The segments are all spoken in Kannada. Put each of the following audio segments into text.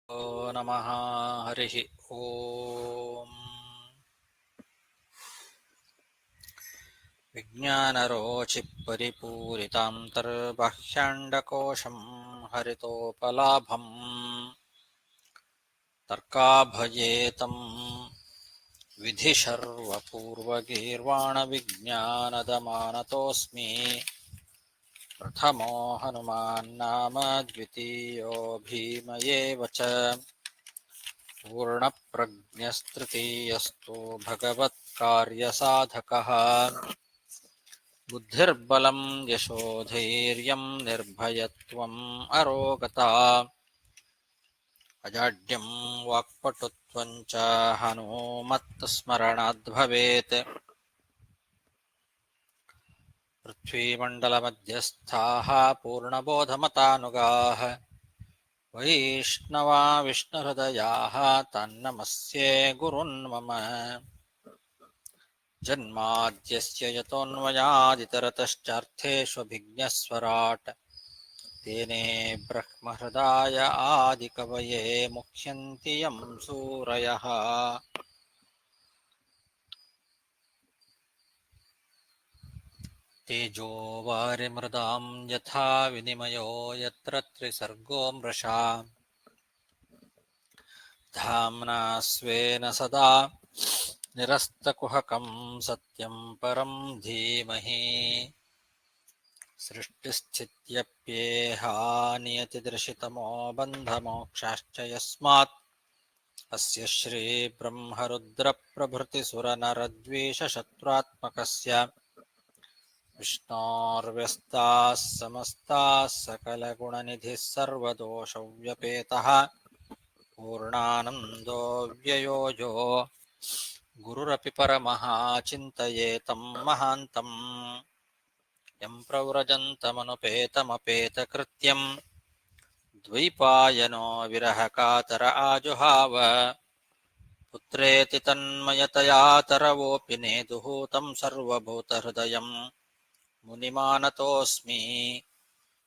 ನಮಃ ಹರಿ ಓಂ. ವಿಜ್ಞಾನರೋಚಿಪರಿಪೂರಿತಾಂತರ್ಬಾಹ್ಯಾಂಡಕೋಶಂ ಹರಿತೋಪಲಾಭಂ ತರ್ಕಾಭಯೇತಂ ವಿಧಿಶರ್ವಪೂರ್ವಗೀರ್ವಾಣವಿಜ್ಞಾನದಮಾನತೋऽಸ್ಮಿ. ಪ್ರಥಮೋ ಹನುಮಾನ್ನಾಮ ದ್ವಿತೀಯೋ ಭೀಮಯೇವ ಚ. ಪೂರ್ಣಪ್ರಜ್ಞಸ್ತೃತೀಯಸ್ತು ಭಗವತ್ಕಾರ್ಯಸಾಧಕಃ. ಬುದ್ಧಿರ್ಬಲಂ ಯಶೋಧೈರ್ಯಂ ನಿರ್ಭಯತ್ವಂ ಅರೋಗತಾ. ಅಜಾಡ್ಯಂ ವಾಕ್ಪಟುತ್ವಂ ಚ ಹನುಮತ್ಸ್ಮರಣಾದ್ ಭವೇತ್. ಪೃಥ್ವೀಮಂಡಲಮಧ್ಯಸ್ಥಾಃ ಪೂರ್ಣಬೋಧಮತಾನುಗಾಃ ವೈಷ್ಣವಾ ವಿಷ್ಣುಹೃದಯಾಃ ತನ್ನಮಸ್ಯೆ ಗುರುನ್ ಮಮ. ಜನ್ಮಾದ್ಯಸ್ಯ ಯತೋನ್ಮಯಾದಿತರತಶ್ಚಾರ್ಥೇಷ್ವಭಿಜ್ಞಸ್ವರಾಟ್ ತೇನೇ ಬ್ರಹ್ಮಹೃದಾಯ ಆದಿಕವಯೇ ಮುಹ್ಯಂತಿ ಯಂ ಸೂರಯಃ. ತೇಜೋ ವಾರಿಮೃದಾಂ ಯಥಾ ವಿನಿಮಯೋ ಯತ್ರ ತ್ರಿಸರ್ಗೋ ಮೃಷಾ. ಧಾಮ್ನಾ ಸ್ವೇನ ಸದಾ ನಿರಸ್ತಕುಹಕಂ ಸತ್ಯಂ ಪರಂ ಧೀಮಹಿ. ಸೃಷ್ಟಿಸ್ಥಿತ್ಯಪ್ಯೇಹಾನಿಯತಿದೃಶಿತಮೋ ಬಂಧಮೋಕ್ಷಾಶ್ಚ ಯಸ್ಮಾತ್ ಅಸ್ಯ ಶ್ರೀ ಬ್ರಹ್ಮರುದ್ರಪ್ರಭೃತಿಸುರನರದ್ವೇಷಶತ್ರುತ್ಮಕಸ್ಯ ವಿಷ್ಣೋರ್ವ್ಯಸ್ತಾಃ ಸಮಸ್ತಾಃ ಸಕಲಗುಣನಿಧಿಃ ಸರ್ವದೋಷವ್ಯಪೇತಃ ಪೂರ್ಣಾನಂದೋ ವ್ಯಯೋ ಯೋ ಗುರುರಪಿ ಪರಮಃ ಚಿಂತಯೇತಂ ಮಹಾಂತಂ. ಯಂ ಪ್ರವ್ರಜन्तಮನುಪೇತಮಪೇತಕೃತ್ಯಂ ದ್ವೈಪಾಯನೋ ವಿರಹಕಾತರ ಆಜುಹಾವ. ಪುತ್ರೇತಿ ತನ್ಮಯತಯಾ ತರವೋಪಿ ನೇದುಃ तं ಸರ್ವಭೂತಹೃದಯಂ ಮುನಿಮಾನತೋऽಸ್ಮಿ.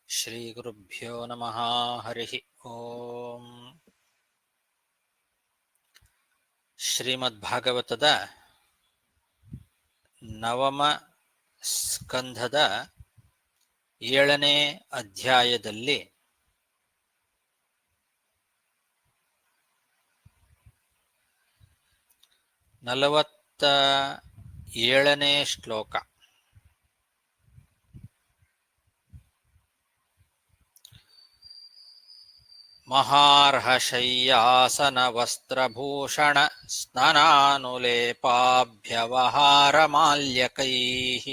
ಶ್ರೀಗುರುಭ್ಯೋ ನಮಃ ಹರಿ ಓಂ. ಶ್ರೀಮದ್ಭಾಗವತದ ನವಮ ಸ್ಕಂಧದ 7ನೇ ಅಧ್ಯಾಯದಲ್ಲಿ 47ನೇ ಶ್ಲೋಕ. ಮಹಾರ್ಹಶಯ್ಯಾಸನವಸ್ತ್ರಭೂಷಣ ಸ್ನಾನಾನುಲೇಪಾಭ್ಯವಹಾರಮಾಲ್ಯಕೈಃ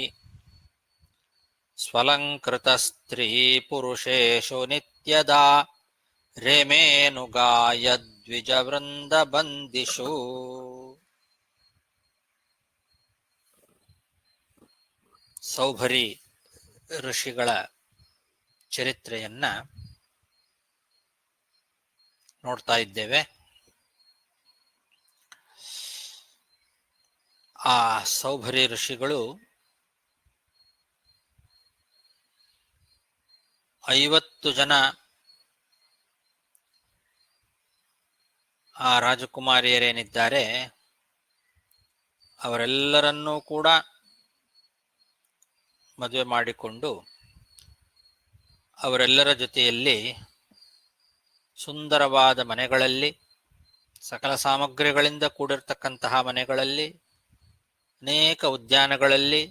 ಸ್ವಲಂಕೃತಸ್ತ್ರೀಪುರುಷೇಷು ನಿತ್ಯದಾ ರೇಮೇನುಗಾಯದ್ವಿಜವೃಂದಬಂದಿಷು. ಸೌಭರಿ ಋಷಿಗಳ ಚರಿತ್ರೆಯನ್ನ ನೋಡ್ತಾ ಇದ್ದೇವೆ. ಆ ಸೌಭರಿ ಋಷಿಗಳು 50 ಜನ ಆ ರಾಜಕುಮಾರಿಯರೇನಿದ್ದಾರೆ ಅವರೆಲ್ಲರನ್ನೂ ಕೂಡ ಮದುವೆ ಮಾಡಿಕೊಂಡು ಅವರೆಲ್ಲರ ಜೊತೆಯಲ್ಲಿ ಸುಂದರವಾದ ಮನೆಗಳಲ್ಲಿ, ಸಕಲ ಸಾಮಗ್ರಿಗಳಿಂದ ಕೂಡಿರ್ತಕ್ಕಂತಹ ಮನೆಗಳಲ್ಲಿ, ಅನೇಕ ಉದ್ಯಾನಗಳಲ್ಲಿ,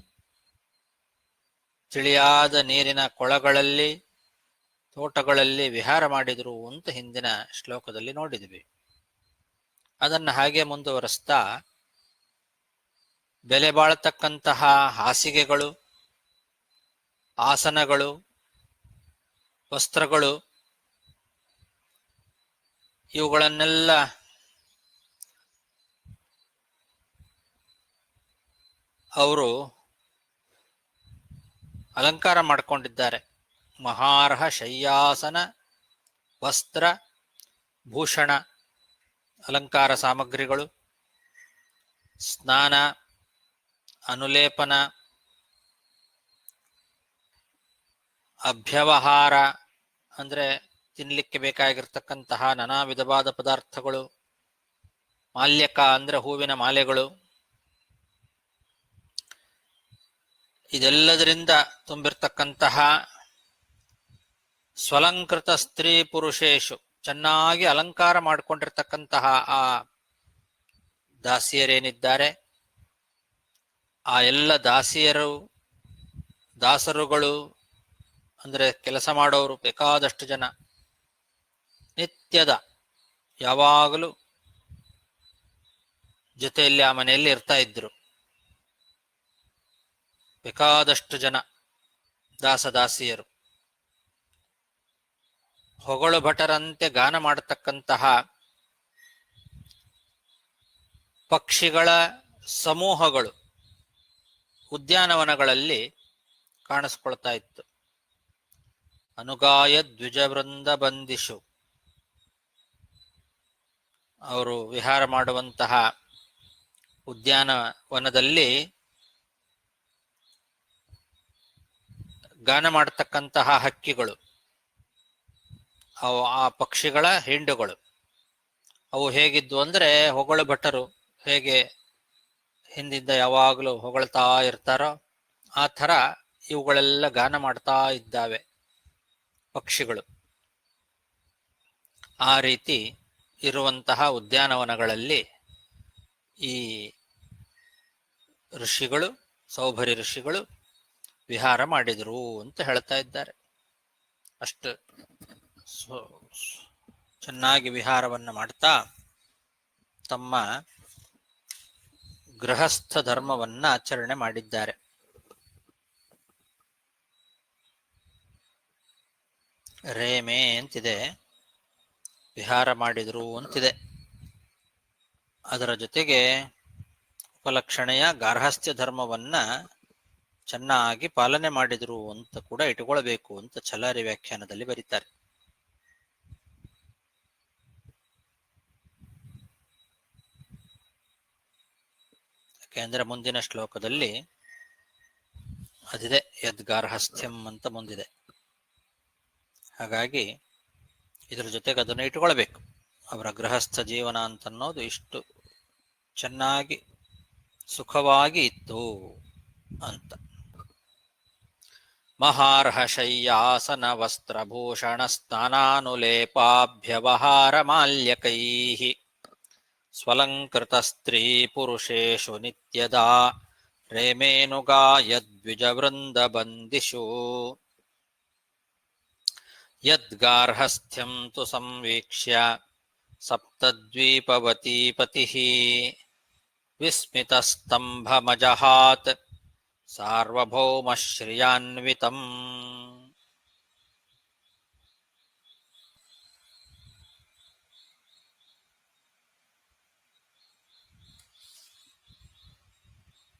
ತಿಳಿಯಾದ ನೀರಿನ ಕೊಳಗಳಲ್ಲಿ, ತೋಟಗಳಲ್ಲಿ ವಿಹಾರ ಮಾಡಿದರು ಅಂತ ಹಿಂದಿನ ಶ್ಲೋಕದಲ್ಲಿ ನೋಡಿದ್ವಿ. ಅದನ್ನು ಹಾಗೆ ಮುಂದುವರಿಸ್ತಾ ಬೆಲೆ ಬಾಳತಕ್ಕಂತಹ ಹಾಸಿಗೆಗಳು, ಆಸನಗಳು, ವಸ್ತ್ರಗಳು ಇವುಗಳನ್ನೆಲ್ಲ ಅವರು ಅಲಂಕಾರ ಮಾಡಿಕೊಂಡಿದ್ದಾರೆ. ಮಹಾರ್ಹ ಶಯ್ಯಾಸನ ವಸ್ತ್ರ ಭೂಷಣ ಅಲಂಕಾರ ಸಾಮಗ್ರಿಗಳು, ಸ್ನಾನ, ಅನುಲೇಪನ, ಅಭ್ಯವಹಾರ ಅಂದರೆ ತಿನ್ನಲಿಕ್ಕೆ ಬೇಕಾಗಿರ್ತಕ್ಕಂತಹ ನಾನಾ ವಿಧವಾದ ಪದಾರ್ಥಗಳು, ಮಾಲ್ಯಕ ಅಂದ್ರೆ ಹೂವಿನ ಮಾಲೆಗಳು, ಇದೆಲ್ಲದರಿಂದ ತುಂಬಿರ್ತಕ್ಕಂತಹ ಸ್ವಲಂಕೃತ ಸ್ತ್ರೀ ಪುರುಷೇಶು, ಚೆನ್ನಾಗಿ ಅಲಂಕಾರ ಮಾಡಿಕೊಂಡಿರ್ತಕ್ಕಂತಹ ಆ ದಾಸಿಯರೇನಿದ್ದಾರೆ, ಆ ಎಲ್ಲ ದಾಸಿಯರು, ದಾಸರುಗಳು ಅಂದ್ರೆ ಕೆಲಸ ಮಾಡೋರು ಬೇಕಾದಷ್ಟು ಜನ, ನಿತ್ಯದ ಯಾವಾಗಲೂ ಜೊತೆಯಲ್ಲಿ ಆ ಮನೆಯಲ್ಲಿ ಇರ್ತಾ ಇದ್ರು. ಬೇಕಾದಷ್ಟು ಜನ ದಾಸದಾಸಿಯರು ಹೊಗಳು ಭಟರಂತೆ ಗಾನ ಮಾಡತಕ್ಕಂತಹ ಪಕ್ಷಿಗಳ ಸಮೂಹಗಳು ಉದ್ಯಾನವನಗಳಲ್ಲಿ ಕಾಣಿಸ್ಕೊಳ್ತಾ ಇತ್ತು. ಅನುಗಾಯ ದ್ವಿಜವೃಂದ ಬಂದಿಷು, ಅವರು ವಿಹಾರ ಮಾಡುವಂತಹ ಉದ್ಯಾನವನದಲ್ಲಿ ಗಾನ ಮಾಡತಕ್ಕಂತಹ ಹಕ್ಕಿಗಳು, ಅವು ಆ ಪಕ್ಷಿಗಳ ಹಿಂಡುಗಳು. ಅವು ಹೇಗಿದ್ವು ಅಂದ್ರೆ, ಹೊಗಳು ಭಟರು ಹೇಗೆ ಹಿಂದಿಂದ ಯಾವಾಗಲೂ ಹೊಗಳ್ತಾ ಇರ್ತಾರೋ ಆ ಥರ ಇವುಗಳೆಲ್ಲ ಗಾನ ಮಾಡ್ತಾ ಇದ್ದಾವೆ ಪಕ್ಷಿಗಳು. ಆ ರೀತಿ ಇರುವಂತಹ ಉದ್ಯಾನವನಗಳಲ್ಲಿ ಈ ಋಷಿಗಳು, ಸೌಭರಿ ಋಷಿಗಳು ವಿಹಾರ ಮಾಡಿದರು ಅಂತ ಹೇಳ್ತಾ ಇದ್ದಾರೆ. ಅಷ್ಟು ಚೆನ್ನಾಗಿ ವಿಹಾರವನ್ನು ಮಾಡ್ತಾ ತಮ್ಮ ಗೃಹಸ್ಥ ಧರ್ಮವನ್ನ ಆಚರಣೆ ಮಾಡಿದ್ದಾರೆ. ರೇಮೆ ಅಂತಿದೆ, ವಿಹಾರ ಮಾಡಿದ್ರು ಅಂತಿದೆ. ಅದರ ಜೊತೆಗೆ ಉಪಲಕ್ಷಣೆಯ ಗಾರ್ಹಸ್ಥ್ಯ ಧರ್ಮವನ್ನ ಚೆನ್ನಾಗಿ ಪಾಲನೆ ಮಾಡಿದ್ರು ಅಂತ ಕೂಡ ಇಟ್ಕೊಳ್ಬೇಕು ಅಂತ ಛಲಾರಿ ವ್ಯಾಖ್ಯಾನದಲ್ಲಿ ಬರೀತಾರೆ. ಯಾಕೆಂದ್ರೆ ಮುಂದಿನ ಶ್ಲೋಕದಲ್ಲಿ ಅದಿದೆ, ಯದ್ಗಾರ್ಹಸ್ಥ್ಯಂ ಅಂತ ಮುಂದಿದೆ. ಹಾಗಾಗಿ ಇದ್ರ ಜೊತೆಗೆ ಅದನ್ನು ಇಟ್ಕೊಳ್ಬೇಕು. ಅವರ ಗೃಹಸ್ಥ ಜೀವನ ಅಂತನ್ನೋದು ಇಷ್ಟು ಚೆನ್ನಾಗಿ ಸುಖವಾಗಿ ಇತ್ತು ಅಂತ. ಮಹಾರ್ಹ ಶಯ್ಯಾಸನ ವಸ್ತ್ರಭೂಷಣ ಸ್ನಾನಾನುಲೇಪಾಭ್ಯವಹಾರ ಮಾಲ್ಯಕೈಃ ಸ್ವಲಂಕೃತ ಸ್ತ್ರೀ ಪುರುಷೇಷು ನಿತ್ಯದಾ ರೇಮೇನುಗಾಯದ್ವಿಜವೃಂದ ಬಂದಿಷು ಯದ್ಗಾರ್ಹಸ್ಥ್ಯಂ ತು ಸಂವೀಕ್ಷ್ಯ ಸಪ್ತದ್ವೀಪವತೀ ಪತಿಃ ವಿಸ್ಮಿತಸ್ತಂಭಮಜಹಾತ್ ಸಾರ್ವಭೌಮಶ್ರಿಯಾನ್ವಿತಂ.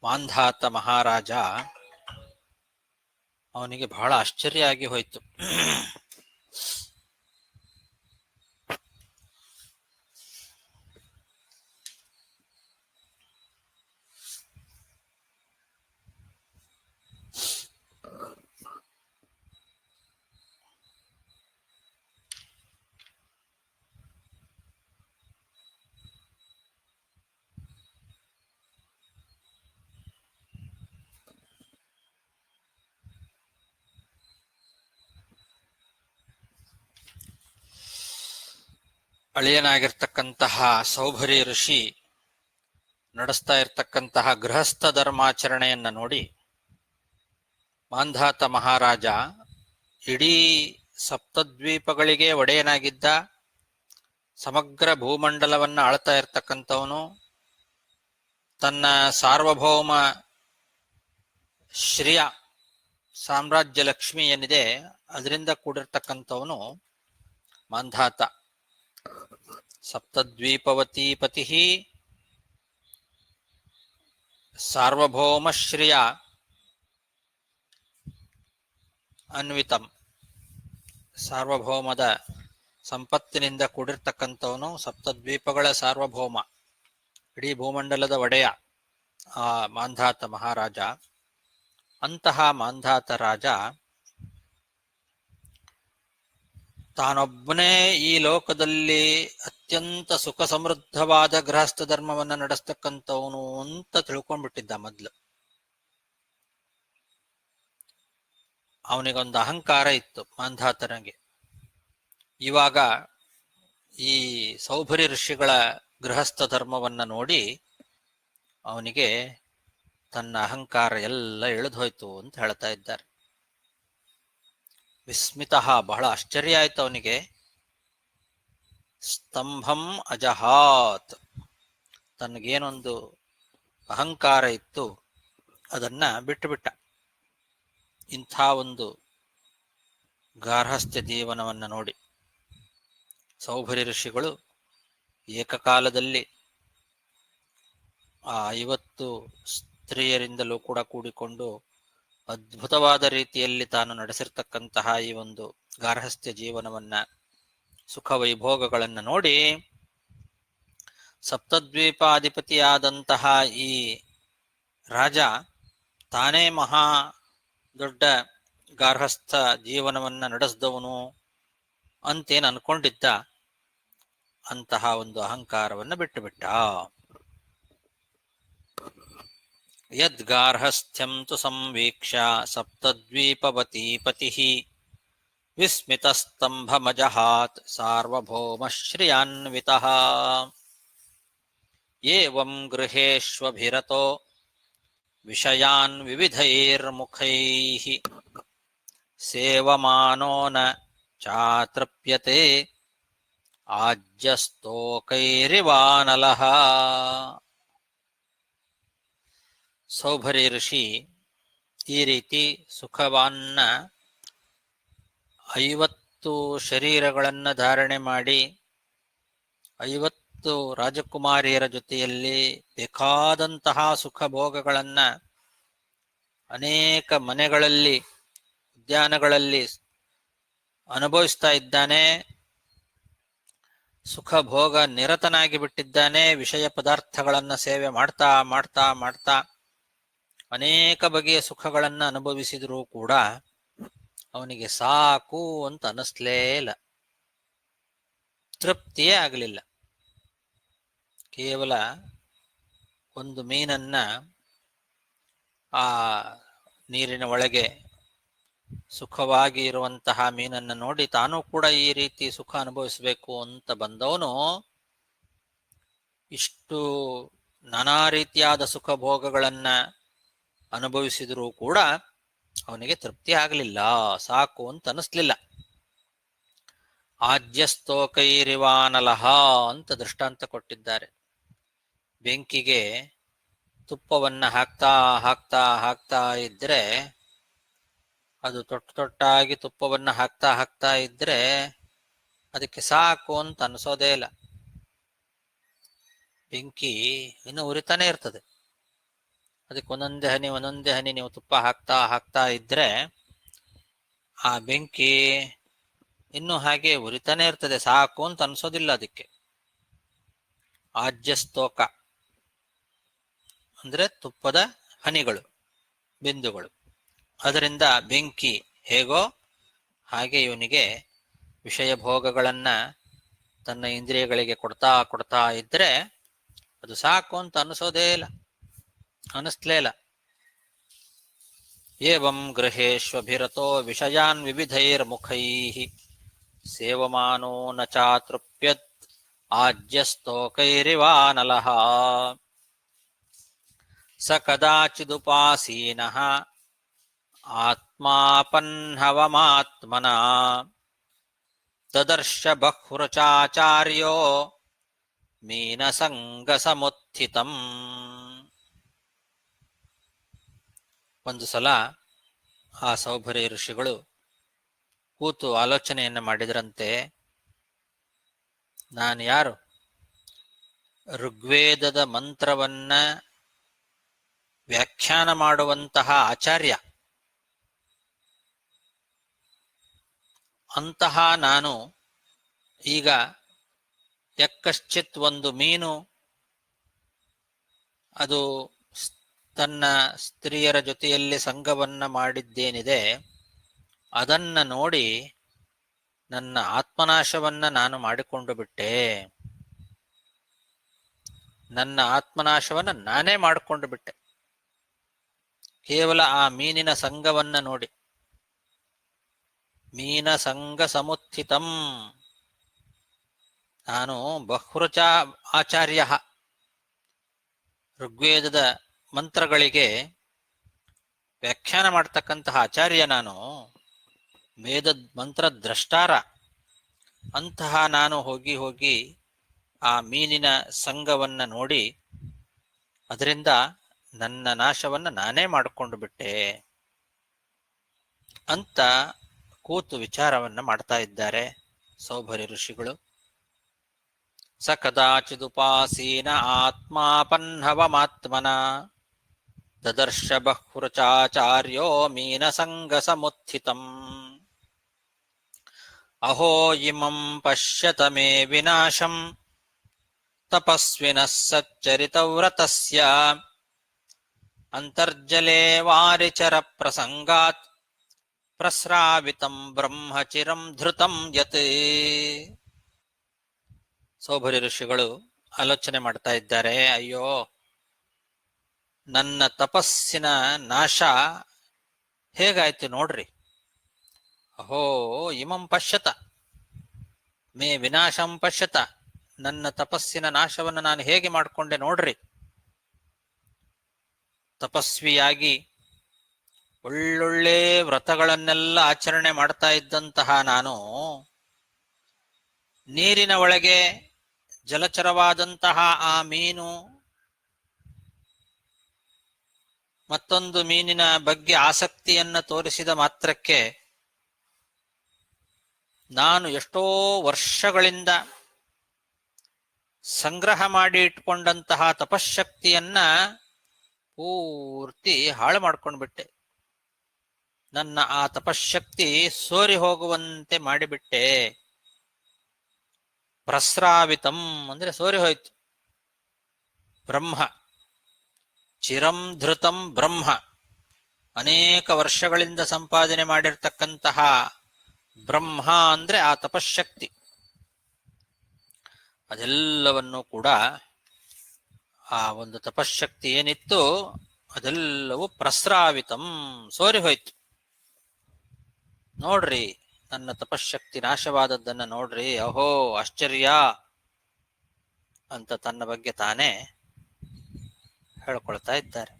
ಮಾಂಧಾತ ಮಹಾರಾಜ, ಅವನಿಗೆ ಬಹಳ ಆಶ್ಚರ್ಯ ಆಗಿ ಹೋಯಿತು. ಅಳಿಯನಾಗಿರ್ತಕ್ಕಂತಹ ಸೌಭರಿ ಋಷಿ ನಡೆಸ್ತಾ ಇರ್ತಕ್ಕಂತಹ ಗೃಹಸ್ಥ ಧರ್ಮಾಚರಣೆಯನ್ನ ನೋಡಿ ಮಾಂಧಾತ ಮಹಾರಾಜ, ಇಡೀ ಸಪ್ತದ್ವೀಪಗಳಿಗೆ ಒಡೆಯನಾಗಿದ್ದ, ಸಮಗ್ರ ಭೂಮಂಡಲವನ್ನ ಆಳ್ತಾ ಇರ್ತಕ್ಕಂಥವನು, ತನ್ನ ಸಾರ್ವಭೌಮ ಶ್ರಿಯ ಸಾಮ್ರಾಜ್ಯ ಲಕ್ಷ್ಮಿ ಏನಿದೆ ಅದರಿಂದ ಕೂಡಿರ್ತಕ್ಕಂಥವನು ಮಾಂಧಾತ. ಸಪ್ತದ್ವೀಪವತೀ ಪತಿಃ ಸಾರ್ವಭೌಮ ಶ್ರಿಯ ಅನ್ವಿತಂ, ಸಾರ್ವಭೌಮದ ಸಂಪತ್ತಿನಿಂದ ಕೂಡಿರ್ತಕ್ಕಂಥವನು, ಸಪ್ತದ್ವೀಪಗಳ ಸಾರ್ವಭೌಮ, ಇಡೀ ಭೂಮಂಡಲದ ಒಡೆಯ ಆ ಮಾಂಧಾತ ಮಹಾರಾಜ. ಅಂತಹ ಮಾಂಧಾತ ರಾಜ ತಾನೊಬ್ಬನೇ ಈ ಲೋಕದಲ್ಲಿ ಅತ್ಯಂತ ಸುಖ ಸಮೃದ್ಧವಾದ ಗೃಹಸ್ಥ ಧರ್ಮವನ್ನ ನಡೆಸ್ತಕ್ಕಂಥವನು ಅಂತ ತಿಳ್ಕೊಂಡ್ಬಿಟ್ಟಿದ್ದ ಮೊದ್ಲು. ಅವನಿಗೊಂದು ಅಹಂಕಾರ ಇತ್ತು ಮಾಂಧಾತನಿಗೆ. ಇವಾಗ ಈ ಸೌಭರಿ ಋಷಿಗಳ ಗೃಹಸ್ಥ ಧರ್ಮವನ್ನ ನೋಡಿ ಅವನಿಗೆ ತನ್ನ ಅಹಂಕಾರ ಎಲ್ಲ ಇಳಿದು ಹೋಯ್ತು ಅಂತ ಹೇಳ್ತಾ ಇದ್ದಾರೆ. ವಿಸ್ಮಿತಃ, ಬಹಳ ಆಶ್ಚರ್ಯ ಆಯ್ತು ಅವನಿಗೆ. ಸ್ತಂಭಂ ಅಜಹಾತ್, ತನಗೇನೊಂದು ಅಹಂಕಾರ ಇತ್ತು ಅದನ್ನ ಬಿಟ್ಟು ಬಿಟ್ಟ. ಇಂಥ ಒಂದು ಗಾರ್ಹಸ್ಥ್ಯ ಜೀವನವನ್ನು ನೋಡಿ ಸೌಭರಿ ಋಷಿಗಳು ಏಕಕಾಲದಲ್ಲಿ ಆ 50 ಸ್ತ್ರೀಯರಿಂದಲೂ ಕೂಡ ಕೂಡಿಕೊಂಡು ಅದ್ಭುತವಾದ ರೀತಿಯಲ್ಲಿ ತಾನು ನಡೆಸಿರ್ತಕ್ಕಂತಹ ಈ ಒಂದು ಗಾರ್ಹಸ್ಥ್ಯ ಜೀವನವನ್ನ, ಸುಖ ವೈಭೋಗಗಳನ್ನು ನೋಡಿ ಸಪ್ತದ್ವೀಪಾಧಿಪತಿಯಾದಂತಹ ಈ ರಾಜ ತಾನೇ ಮಹಾ ದೊಡ್ಡ ಗಾರ್ಹಸ್ಥ ಜೀವನವನ್ನ ನಡೆಸಿದವನು ಅಂತೇನು ಅನ್ಕೊಂಡಿದ್ದ. ಅಂತಹ ಒಂದು ಅಹಂಕಾರವನ್ನು ಬಿಟ್ಟು ಬಿಟ್ಟ. ಯದ್ಗಾರ್ಹಸ್ಥ್ಯಂ ತು ಸಂವೀಕ್ಷ್ಯ ಸಪ್ತದ್ವೀಪವತೀಪತಿಃ ವಿಸ್ಮಿತಸ್ತಂಭಮಜಹಾತ್ ಸಾರ್ವಭೌಮಶ್ರಿಯಾನ್ವಿತಃ. ಏವಂ ಗೃಹೇಷ್ವಭಿರತೋ ವಿಷಯಾನ್ ವಿವಿಧೈರ್ಮುಖೈಃ ಸೇವಮಾನೋ ನ ಚಾತೃಪ್ಯತೆ ಆಜ್ಯಸ್ತೋಕೈರಿವಾನಲಃ. ಸೌಭರಿ ಋಷಿ ಈ ರೀತಿ ಸುಖವನ್ನ 50 ಶರೀರಗಳನ್ನು ಧಾರಣೆ ಮಾಡಿ 50 ರಾಜಕುಮಾರಿಯರ ಜೊತೆಯಲ್ಲಿ ಬೇಕಾದಂತಹ ಸುಖ ಭೋಗಗಳನ್ನ ಅನೇಕ ಮನೆಗಳಲ್ಲಿ, ಉದ್ಯಾನಗಳಲ್ಲಿ ಅನುಭವಿಸ್ತಾ ಇದ್ದಾನೆ. ಸುಖ ಭೋಗ ನಿರತನಾಗಿ ಬಿಟ್ಟಿದ್ದಾನೆ. ವಿಷಯ ಪದಾರ್ಥಗಳನ್ನ ಸೇವೆ ಮಾಡ್ತಾ ಮಾಡ್ತಾ ಮಾಡ್ತಾ ಅನೇಕ ಬಗೆಯ ಸುಖಗಳನ್ನ ಅನುಭವಿಸಿದರೂ ಕೂಡ ಅವನಿಗೆ ಸಾಕು ಅಂತ ಅನಿಸ್ಲೇ ಇಲ್ಲ, ತೃಪ್ತಿಯೇ ಆಗಲಿಲ್ಲ. ಕೇವಲ ಒಂದು ಮೀನನ್ನ ಆ ನೀರಿನ ಒಳಗೆ ಸುಖವಾಗಿ ಇರುವಂತಹ ಮೀನನ್ನ ನೋಡಿ ತಾನೂ ಕೂಡ ಈ ರೀತಿ ಸುಖ ಅನುಭವಿಸಬೇಕು ಅಂತ ಬಂದವನು ಇಷ್ಟು ನಾನಾ ರೀತಿಯಾದ ಸುಖ ಭೋಗಗಳನ್ನ ಅನುಭವಿಸಿದರೂ ಕೂಡ ಅವನಿಗೆ ತೃಪ್ತಿ ಆಗಲಿಲ್ಲ, ಸಾಕು ಅಂತ ಅನಿಸ್ಲಿಲ್ಲ. ಆಜ್ಯಸ್ತೋಕೈರಿವಾನಲಹ ಅಂತ ದೃಷ್ಟಾಂತ ಕೊಟ್ಟಿದ್ದಾರೆ. ಬೆಂಕಿಗೆ ತುಪ್ಪವನ್ನ ಹಾಕ್ತಾ ಹಾಕ್ತಾ ಹಾಕ್ತಾ ಇದ್ರೆ, ಅದು ತೊಟ್ಟಾಗಿ ತುಪ್ಪವನ್ನ ಹಾಕ್ತಾ ಹಾಕ್ತಾ ಇದ್ರೆ ಅದಕ್ಕೆ ಸಾಕು ಅಂತ ಅನಿಸೋದೇ ಇಲ್ಲ. ಬೆಂಕಿ ಇನ್ನು ಉರಿತಾನೆ ಇರ್ತದೆ. ಅದಕ್ಕೆ ಒಂದೊಂದೇ ಹನಿ ನೀವು ತುಪ್ಪ ಹಾಕ್ತಾ ಹಾಕ್ತಾ ಇದ್ರೆ ಆ ಬೆಂಕಿ ಇನ್ನು ಹಾಗೆ ಉರಿತಾನೆ ಇರ್ತದೆ, ಸಾಕು ಅಂತ ಅನ್ಸೋದಿಲ್ಲ ಅದಕ್ಕೆ. ಆಜ್ಯಸ್ತೋಕ ಅಂದ್ರೆ ತುಪ್ಪದ ಹನಿಗಳು, ಬಿಂದುಗಳು. ಅದರಿಂದ ಬೆಂಕಿ ಹೇಗೋ ಹಾಗೆ ಇವನಿಗೆ ವಿಷಯ ಭೋಗಗಳನ್ನ ತನ್ನ ಇಂದ್ರಿಯಗಳಿಗೆ ಕೊಡ್ತಾ ಕೊಡ್ತಾ ಇದ್ರೆ ಅದು ಸಾಕು ಅಂತ ಅನಿಸೋದೇ ಇಲ್ಲ, ಅನಿಸ್ಲೇ ಇಲ್ಲ. ಏವಂ ಗೃಹೇಶ್ವಭಿರತೋ ವಿಷಯಾನ್ ವಿವಿಧೈರ್ಮುಖೈಃ ಸೇವಮಾನೋ ನ ಚಾತೃಪ್ಯತ್ ಆಜ್ಯಸ್ತೋಕೈರಿವಾನಲಃ. ಸ ಕದಾಚಿದುಪಾಸೀನಃ ಆತ್ಮಾಪನ್ನವಮಾತ್ಮನಾ ತದರ್ಶ ಬಹ್ವೃಚಾಚಾರ್ಯೋ ಮೀನಸಂಗಸಮುತ್ಥಿತಂ. ಒಂದು ಸಲ ಆ ಸೌಭರಿ ಋಷಿಗಳು ಕೂತು ಆಲೋಚನೆಯನ್ನು ಮಾಡಿದ್ರಂತೆ. ನಾನು ಯಾರು? ಋಗ್ವೇದದ ಮಂತ್ರವನ್ನ ವ್ಯಾಖ್ಯಾನ ಮಾಡುವಂತಹ ಆಚಾರ್ಯ. ಅಂತಹ ನಾನು ಈಗ ಯಕ್ಕಶ್ಚಿತ್ ಒಂದು ಮೀನು ಅದು ತನ್ನ ಸ್ತ್ರೀಯರ ಜೊತೆಯಲ್ಲಿ ಸಂಗವನ್ನ ಮಾಡಿದ್ದೇನಿದೆ ಅದನ್ನ ನೋಡಿ ನನ್ನ ಆತ್ಮನಾಶವನ್ನ ನಾನು ಮಾಡಿಕೊಂಡು ಬಿಟ್ಟೆ. ನನ್ನ ಆತ್ಮನಾಶವನ್ನ ನಾನೇ ಮಾಡಿಕೊಂಡು ಬಿಟ್ಟೆ ಕೇವಲ ಆ ಮೀನಿನ ಸಂಗವನ್ನ ನೋಡಿ. ಮೀನ ಸಂಗ ಸಮುತ್ಥಿತಂ. ನಾನು ಬಹೃಚ ಆಚಾರ್ಯ. ಋಗ್ವೇದದ ಮಂತ್ರಗಳಿಗೆ ವ್ಯಾಖ್ಯಾನ ಮಾಡ್ತಕ್ಕಂತಹ ಆಚಾರ್ಯ ನಾನು. ವೇದ ಮಂತ್ರ ದ್ರಷ್ಟಾರ. ಅಂತಹ ನಾನು ಹೋಗಿ ಹೋಗಿ ಆ ಮೀನಿನ ಸಂಗವನ್ನ ನೋಡಿ ಅದರಿಂದ ನನ್ನ ನಾಶವನ್ನ ನಾನೇ ಮಾಡಿಕೊಂಡು ಬಿಟ್ಟೆ ಅಂತ ಕೂತು ವಿಚಾರವನ್ನ ಮಾಡ್ತಾ ಇದ್ದಾರೆ ಸೌಭರಿ ಋಷಿಗಳು. ಸ ಕದಾಚಿದುಪಾಸೀನ ಆತ್ಮಾಪನ್ನವಮಾತ್ಮನ ದದರ್ಶ ಬಹ್ವೃಚಾಚಾರ್ಯೋ ಮೀನಸಂಗ ಸಮುತ್ಥಿತಂ. ಅಹೋ ಇಮಂ ಪಶ್ಯತ ಮೇ ವಿನಾಶಂ ತಪಸ್ವಿನಃ ಸಚ್ಚರಿತವ್ರತಸ್ಯ ಅಂತರ್ಜಲೇ ವಾರಿಚರ ಪ್ರಸಂಗಾತ್ ಪ್ರಸ್ರಾವಿತಂ ಬ್ರಹ್ಮಚಿರಂ ಧೃತಂ ಯತ್. ಸೌಭರಿ ಋಷಿಗಳು ಆಲೋಚನೆ ಮಾಡ್ತಾ ಇದ್ದಾರೆ, ಅಯ್ಯೋ ನನ್ನ ತಪಸ್ಸಿನ ನಾಶ ಹೇಗಾಯ್ತು ನೋಡ್ರಿ. ಅಹೋ ಇಮಂ ಪಶ್ಯತ ಮೇ ವಿನಾಶಂ ಪಶ್ಯತ. ನನ್ನ ತಪಸ್ಸಿನ ನಾಶವನ್ನು ನಾನು ಹೇಗೆ ಮಾಡಿಕೊಂಡೆ ನೋಡ್ರಿ. ತಪಸ್ವಿಯಾಗಿ ಒಳ್ಳೊಳ್ಳೆ ವ್ರತಗಳನ್ನೆಲ್ಲ ಆಚರಣೆ ಮಾಡ್ತಾ ಇದ್ದಂತಹ ನಾನು ನೀರಿನ ಒಳಗೆ ಜಲಚರವಾದಂತಹ ಆ ಮೀನು ಮತ್ತೊಂದು ಮೀನಿನ ಬಗ್ಗೆ ಆಸಕ್ತಿಯನ್ನ ತೋರಿಸಿದ ಮಾತ್ರಕ್ಕೆ ನಾನು ಎಷ್ಟೋ ವರ್ಷಗಳಿಂದ ಸಂಗ್ರಹ ಮಾಡಿ ಇಟ್ಕೊಂಡಂತಹ ತಪಶಕ್ತಿಯನ್ನ ಪೂರ್ತಿ ಹಾಳು ಮಾಡ್ಕೊಂಡು ಬಿಟ್ಟೆ. ನನ್ನ ಆ ತಪಶಕ್ತಿ ಸೋರಿ ಹೋಗುವಂತೆ ಮಾಡಿಬಿಟ್ಟೆ. ಪ್ರಸ್ರಾವಿತಂ ಅಂದ್ರೆ ಸೋರಿ ಹೋಯ್ತು. ಬ್ರಹ್ಮ ಚಿರಂ ಧೃತಂ ಬ್ರಹ್ಮ, ಅನೇಕ ವರ್ಷಗಳಿಂದ ಸಂಪಾದನೆ ಮಾಡಿರ್ತಕ್ಕಂತಹ ಬ್ರಹ್ಮ ಅಂದ್ರೆ ಆ ತಪಶಕ್ತಿ, ಅದೆಲ್ಲವನ್ನೂ ಕೂಡ ಆ ಒಂದು ತಪಶಕ್ತಿ ಏನಿತ್ತು ಅದೆಲ್ಲವೂ ಪ್ರಸ್ರಾವಿತಂ ಸೋರಿ ಹೋಯ್ತು. ನೋಡ್ರಿ ನನ್ನ ತಪಶಕ್ತಿ ನಾಶವಾದದ್ದನ್ನ ನೋಡ್ರಿ, ಅಹೋ ಆಶ್ಚರ್ಯ ಅಂತ ತನ್ನ ಬಗ್ಗೆ ತಾನೇ ಹೇಳ್ಕೊಳ್ತಾ ಇದ್ದಾರೆ.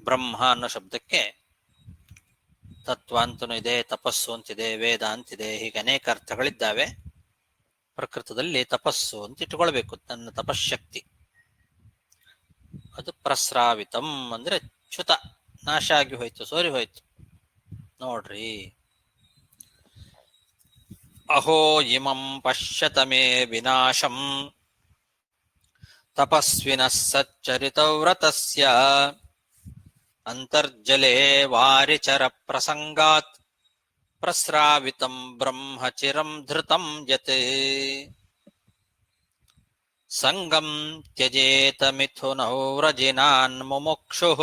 ಬ್ರಹ್ಮ ಅನ್ನೋ ಶಬ್ದಕ್ಕೆ ತತ್ವ ಅಂತನೂ ಇದೆ, ತಪಸ್ಸು ಅಂತಿದೆ, ವೇದ ಅಂತಿದೆ, ಹೀಗೆ ಅನೇಕ ಅರ್ಥಗಳಿದ್ದಾವೆ. ಪ್ರಕೃತದಲ್ಲಿ ತಪಸ್ಸು ಅಂತ ಇಟ್ಕೊಳ್ಬೇಕು. ನನ್ನ ತಪಶಕ್ತಿ ಅದು ಪ್ರಸ್ರಾವಿತಂ ಅಂದ್ರೆ ಚ್ಯುತ, ನಾಶ ಆಗಿ ಹೋಯ್ತು, ಸೋರಿ ಹೋಯ್ತು ನೋಡ್ರಿ. ಅಹೋ ಇಮಂ ಪಶ್ಯತ ಮೇ ವಿನಾಶಂ ತಪಸ್ವಿನಃ ಸಚ್ಚರಿತವ್ರತಸ್ಯ ಅಂತರ್ಜಲೇ ವಾರಿಚರ ಪ್ರಸಂಗಾತ್ ಪ್ರಸ್ರಾವಿತಂ ಬ್ರಹ್ಮಚಿರಂ ಧೃತಂ ಯತ್. ಸಂಗಂ ತ್ಯಜೇತ ಮಿಥುನೌ ವ್ರಜಿನಾನ್ ಮುಮುಕ್ಷುಃ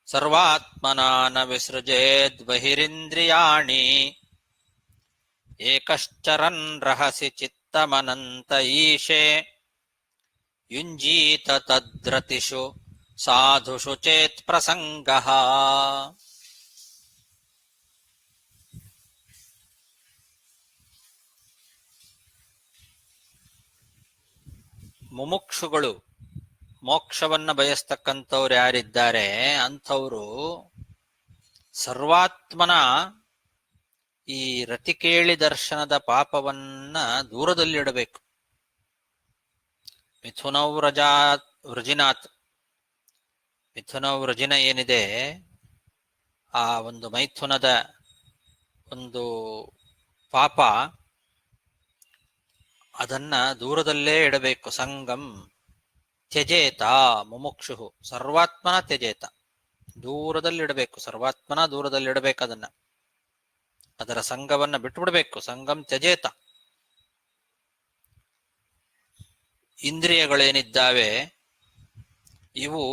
ಸರ್ವಾತ್ಮನಾ ನ ವಿಸೃಜೇದ್ ಬಹಿರಿಂದ್ರಿಯಾಣಿ ಏಕಶ್ಚರನ್ ರಹಸಿ ಚಿತ್ತಮನಂತ ಈಶೆ ಯುಂಜೀತ ತದ್ರತಿಷು ಸಾಧುಷು ಚೇತ್ ಪ್ರಸಂಗಃ. ಮುಮುಕ್ಷುಗಳು, ಮೋಕ್ಷವನ್ನ ಬಯಸ್ತಕ್ಕಂಥವ್ರು ಯಾರಿದ್ದಾರೆ ಅಂಥವರು ಸರ್ವಾತ್ಮನ ಈ ರತಿಕೇಳಿ ದರ್ಶನದ ಪಾಪವನ್ನ ದೂರದಲ್ಲಿಡಬೇಕು. ಮಿಥುನೌ ವೃಜಿನಾಥ್, ಮಿಥುನೌ ವೃಜಿನ ಏನಿದೆ ಆ ಒಂದು ಮೈಥುನದ ಒಂದು ಪಾಪ ಅದನ್ನ ದೂರದಲ್ಲೇ ಇಡಬೇಕು. ಸಂಗಂ ತ್ಯಜೇತ ಮುಮುಕ್ಷು, ಸರ್ವಾತ್ಮನ ತ್ಯಜೇತ, ದೂರದಲ್ಲಿಡಬೇಕು. ಸರ್ವಾತ್ಮನ ದೂರದಲ್ಲಿಡಬೇಕು. ಅದರ ಸಂಘವನ್ನ ಬಿಟ್ಟುಬಿಡ್ಬೇಕು. ಸಂಗಂ ತ್ಯಜೇತ. ಇಂದ್ರಿಯಗಳೇನಿದ್ದಾವೆ ಇವು